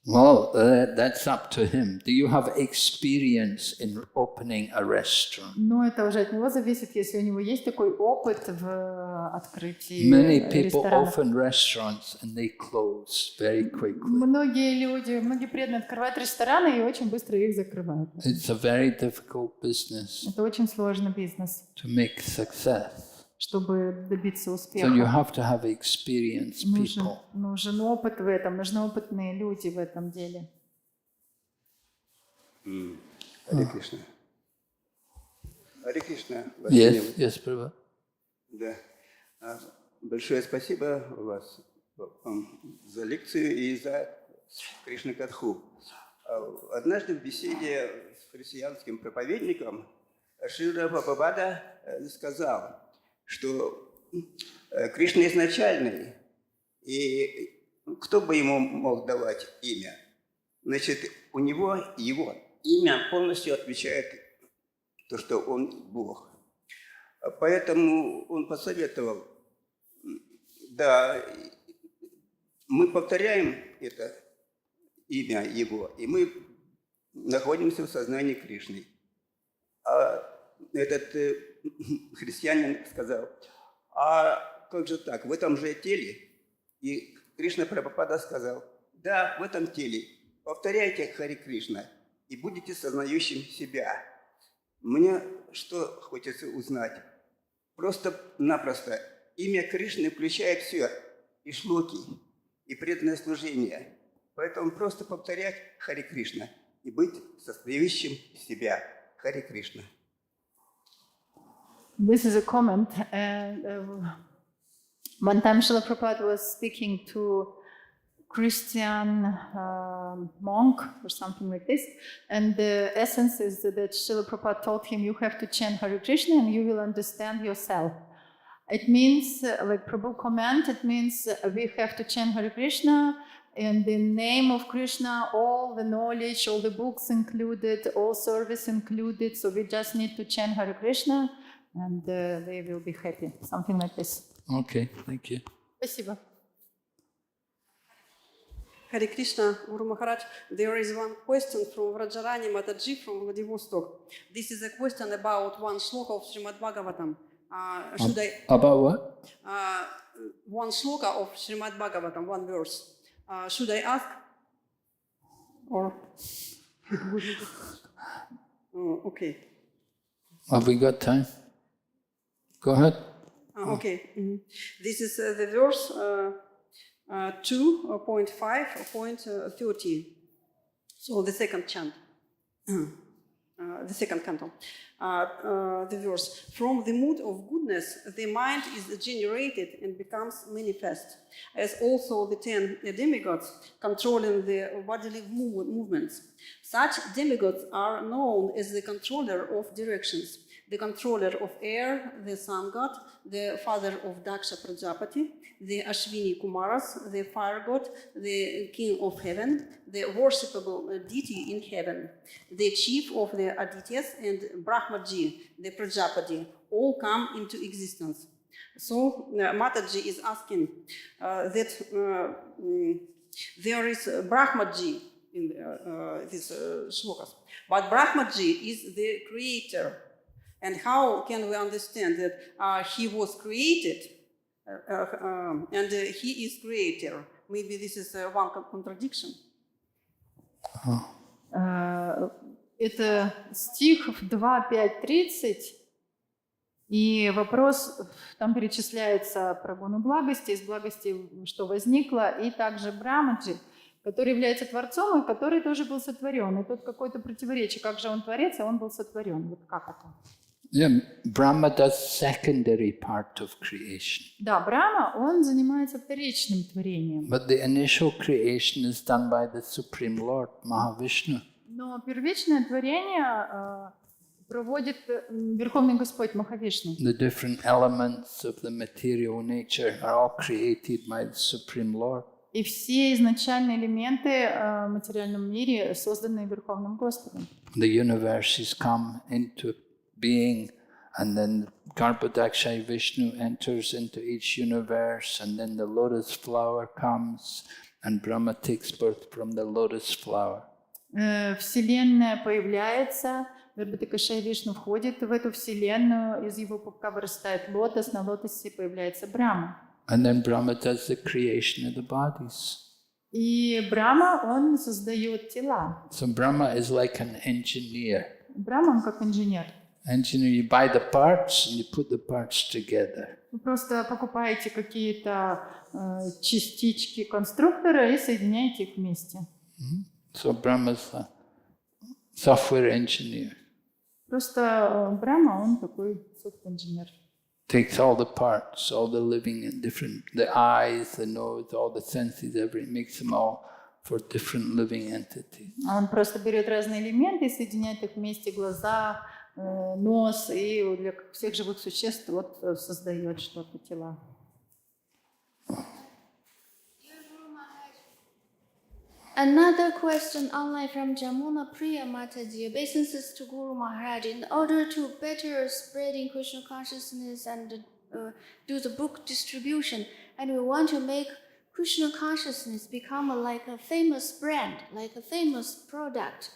Well, that's up to him. Do you have experience in opening a restaurant? Но это уже от него зависит, если у него есть такой опыт в открытии Many people ресторанов. open restaurants and they close very quickly. Многие люди, многие преданные открывают рестораны и очень быстро их закрывают. It's a very difficult business Это очень сложный бизнес, to make success. чтобы добиться успеха. So you have to have experienced people. Нужен опыт в этом, нужны опытные люди в этом деле. Харе Кришна. Харе Кришна. Yes, Prabhu. Да. Большое спасибо вам за лекцию и за Кришна Катху. Однажды в беседе с христианским проповедником Шри Маяпур сказал, что Кришна изначальный, и кто бы ему мог давать имя? Значит, у него его имя полностью отвечает то, что он Бог. Поэтому он посоветовал, да, мы повторяем это имя его, и мы находимся в сознании Кришны. А этот христианин сказал, а как же так, в этом же теле? И Кришна Прабхупада сказал, да, в этом теле. Повторяйте Харе Кришна и будете сознающим себя. Мне что хочется узнать? Просто-напросто имя Кришны включает все, и шлоки, и преданное служение. Поэтому просто повторять Харе Кришна и быть сознающим себя. Харе Кришна. This is a comment. One time Srila Prabhupada was speaking to Christian monk or something like this, and the essence is that Srila Prabhupada told him, you have to chant Hare Krishna and you will understand yourself. It means, like Prabhu comment, it means we have to chant Hare Krishna in the name of Krishna, all the knowledge, all the books included, all service included, so we just need to chant Hare Krishna and they will be happy. Something like this. Okay, thank you. Спасибо. Hare Krishna, Guru Maharaj. There is one question from Vrajarani Mataji from Vladivostok. This is a question about one shloka of Shrimad-Bhagavatam. Should I? About what? One shloka of Shrimad-Bhagavatam, one verse. Should I ask? Or? Okay. Have we got time? Go ahead. Okay. This is the verse 2.5.13. So the second chant. the second canto, the verse, from the mood of goodness, the mind is generated and becomes manifest, as also the 10 demigods controlling the bodily movements. Such demigods are known as the controller of directions, the controller of air, the sun god, the father of Daksha Prajapati, the Ashwini Kumaras, the fire god, the king of heaven, the worshipable deity in heaven, the chief of the Adityas, and Brahmaji, the Prajapati, all come into existence. So Mataji is asking that there is Brahmaji in these shlokas, but Brahmaji is the creator. And how can we understand that he was created and he is creator? Maybe this is one contradiction. Это стих в 2.5.30, и вопрос, там перечисляется про гуну благости, из благости, что возникло, и также Брамаджи, который является Творцом, и который тоже был сотворен. И тут какое-то противоречие, как же он Творец, а он был сотворен. Вот как это? Yeah, Brahma does secondary part of creation. Да, Брахма, он занимается вторичным творением. But the initial creation is done by the Supreme Lord, Mahavishnu. Но первичное творение проводит Верховный Господь Махавишну. The different elements of the material nature are all created by the Supreme Lord. И все изначальные элементы в материальном мире созданы Верховным Господом. The universes come into being, and then Garbhodakshai Vishnu enters into each universe, and then the lotus flower comes, and Brahma takes birth from the lotus flower. Вселенная появляется, Гарбхадакшай Вишну входит в эту вселенную, из его пупка вырастает лотос, на лотосе появляется Брахма. And then Brahma does the creation of the bodies. И Брахма, он создает тела. So Brahma is like an engineer. Брахма, он как инженер. Engineer, you buy the parts and you put the parts together. Вы просто покупаете какие-то частички конструктора и соединяете их вместе. So Brahma's a software engineer. Просто Брахма, он такой софт-инженер. Takes all the parts, all the living and different, the eyes, the nose, all the senses, everything, makes them all for different living entities. Он просто берет разные элементы и соединяет их вместе, глаза, нос, и для всех живых существ вот создает что-то, тела. Another question online from Jamuna Priya Mataji. Obeisances to Guru Maharaj. In order to better spreading Krishna consciousness and do the book distribution, and we want to make Krishna consciousness become like a famous brand, like a famous product.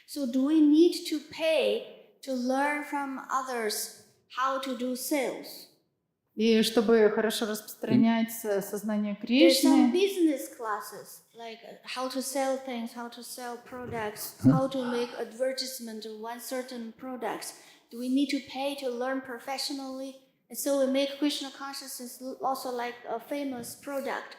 So do we need to pay to learn from others how to do sales? И чтобы хорошо распространять сознание There's some Кришны, business classes, like how to sell things, how to sell products, how to make advertisement of one certain products. Do we need to pay to learn professionally? And so we make Krishna consciousness also like a famous product.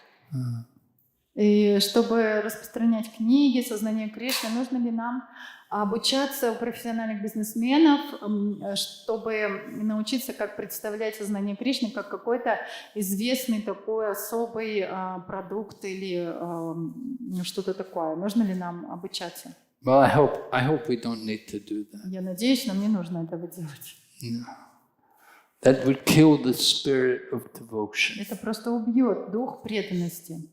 и чтобы распространять книги, сознание Кришны, нужно ли нам обучаться у профессиональных бизнесменов, чтобы научиться, как представлять сознание Кришны как какой-то известный такой особый продукт или что-то такое. Нужно ли нам обучаться? Well, I hope we don't need to do that. Я надеюсь, нам не нужно этого делать. No. That would kill the spirit of devotion. Это просто убьет дух преданности.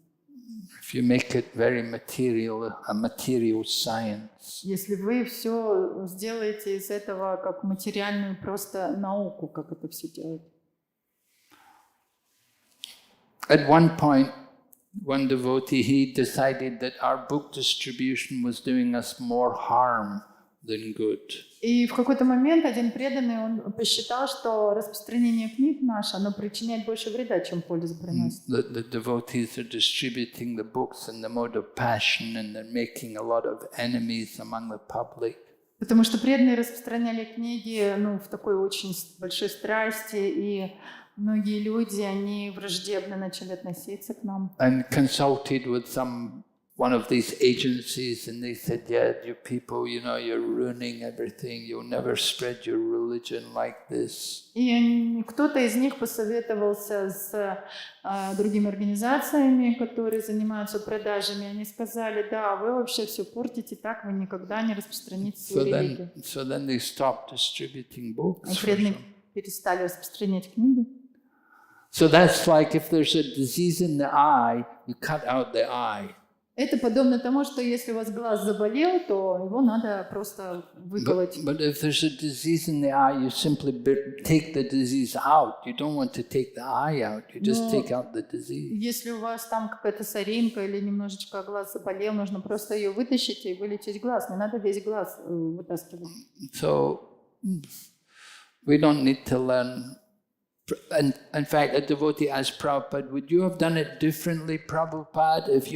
If you make it very material, a material science. Если вы все сделаете из этого как материальную просто науку, как это все делать. At one point, one devotee, he decided that our book distribution was doing us more harm than good. И в какой-то момент один преданный, он посчитал, что распространение книг наше, оно причиняет больше вреда, чем пользы приносит. The devotees are distributing the books in the mode of passion, and they're making a lot of enemies among the public. Потому что преданные распространяли книги в такой очень большой страсти, и многие люди, они враждебно начали относиться к нам. And consulted with some one of these agencies, and they said, yeah, you people, you know, you're ruining everything. You'll never spread your religion like this. И кто-то из них посоветовался с другими организациями, которые занимаются продажами. Они сказали, да, вы вообще все портите, так вы никогда не распространите свою религию. So then they stopped distributing books. И преданные перестали распространять книги. So that's like if there's a disease in the eye, you cut out the eye. Это подобно тому, что если у вас глаз заболел, то его надо просто выколоть. But if there's a disease in the eye, you simply take the disease out. You don't want to take the eye out. You just take out the disease. Если у вас там какая-то соринка или немножечко глаз заболел, нужно просто ее вытащить и вылечить глаз. Не надо весь глаз вытаскивать. So we don't need to learn. And in fact, a devotee asked Prabhupada, would you have done it differently, Prabhupada? If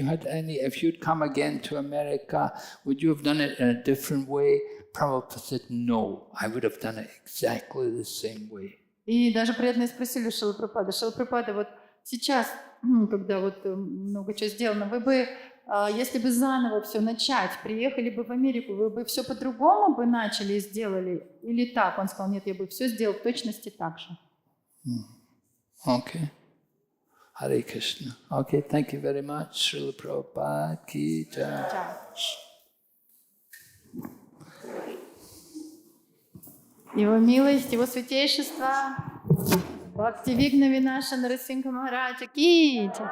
you'd come again to America, would you have done it in a different way? Prabhupada said, no, I would have done it exactly the same way. И даже преданные спросили Шрила Прабхупада, вот сейчас, когда вот много чего сделано, вы бы, если бы заново все начать, приехали бы в Америку, вы бы все по-другому бы начали и сделали? Или так? Он сказал, нет, я бы все сделал в точности так же. Okay. Hare Krishna. Okay, thank you very much. Srila Prabhupada ki jai. Его милость, его святейшество, Бхакти Вигна Винаша Нарасимха Махараджа ки джай.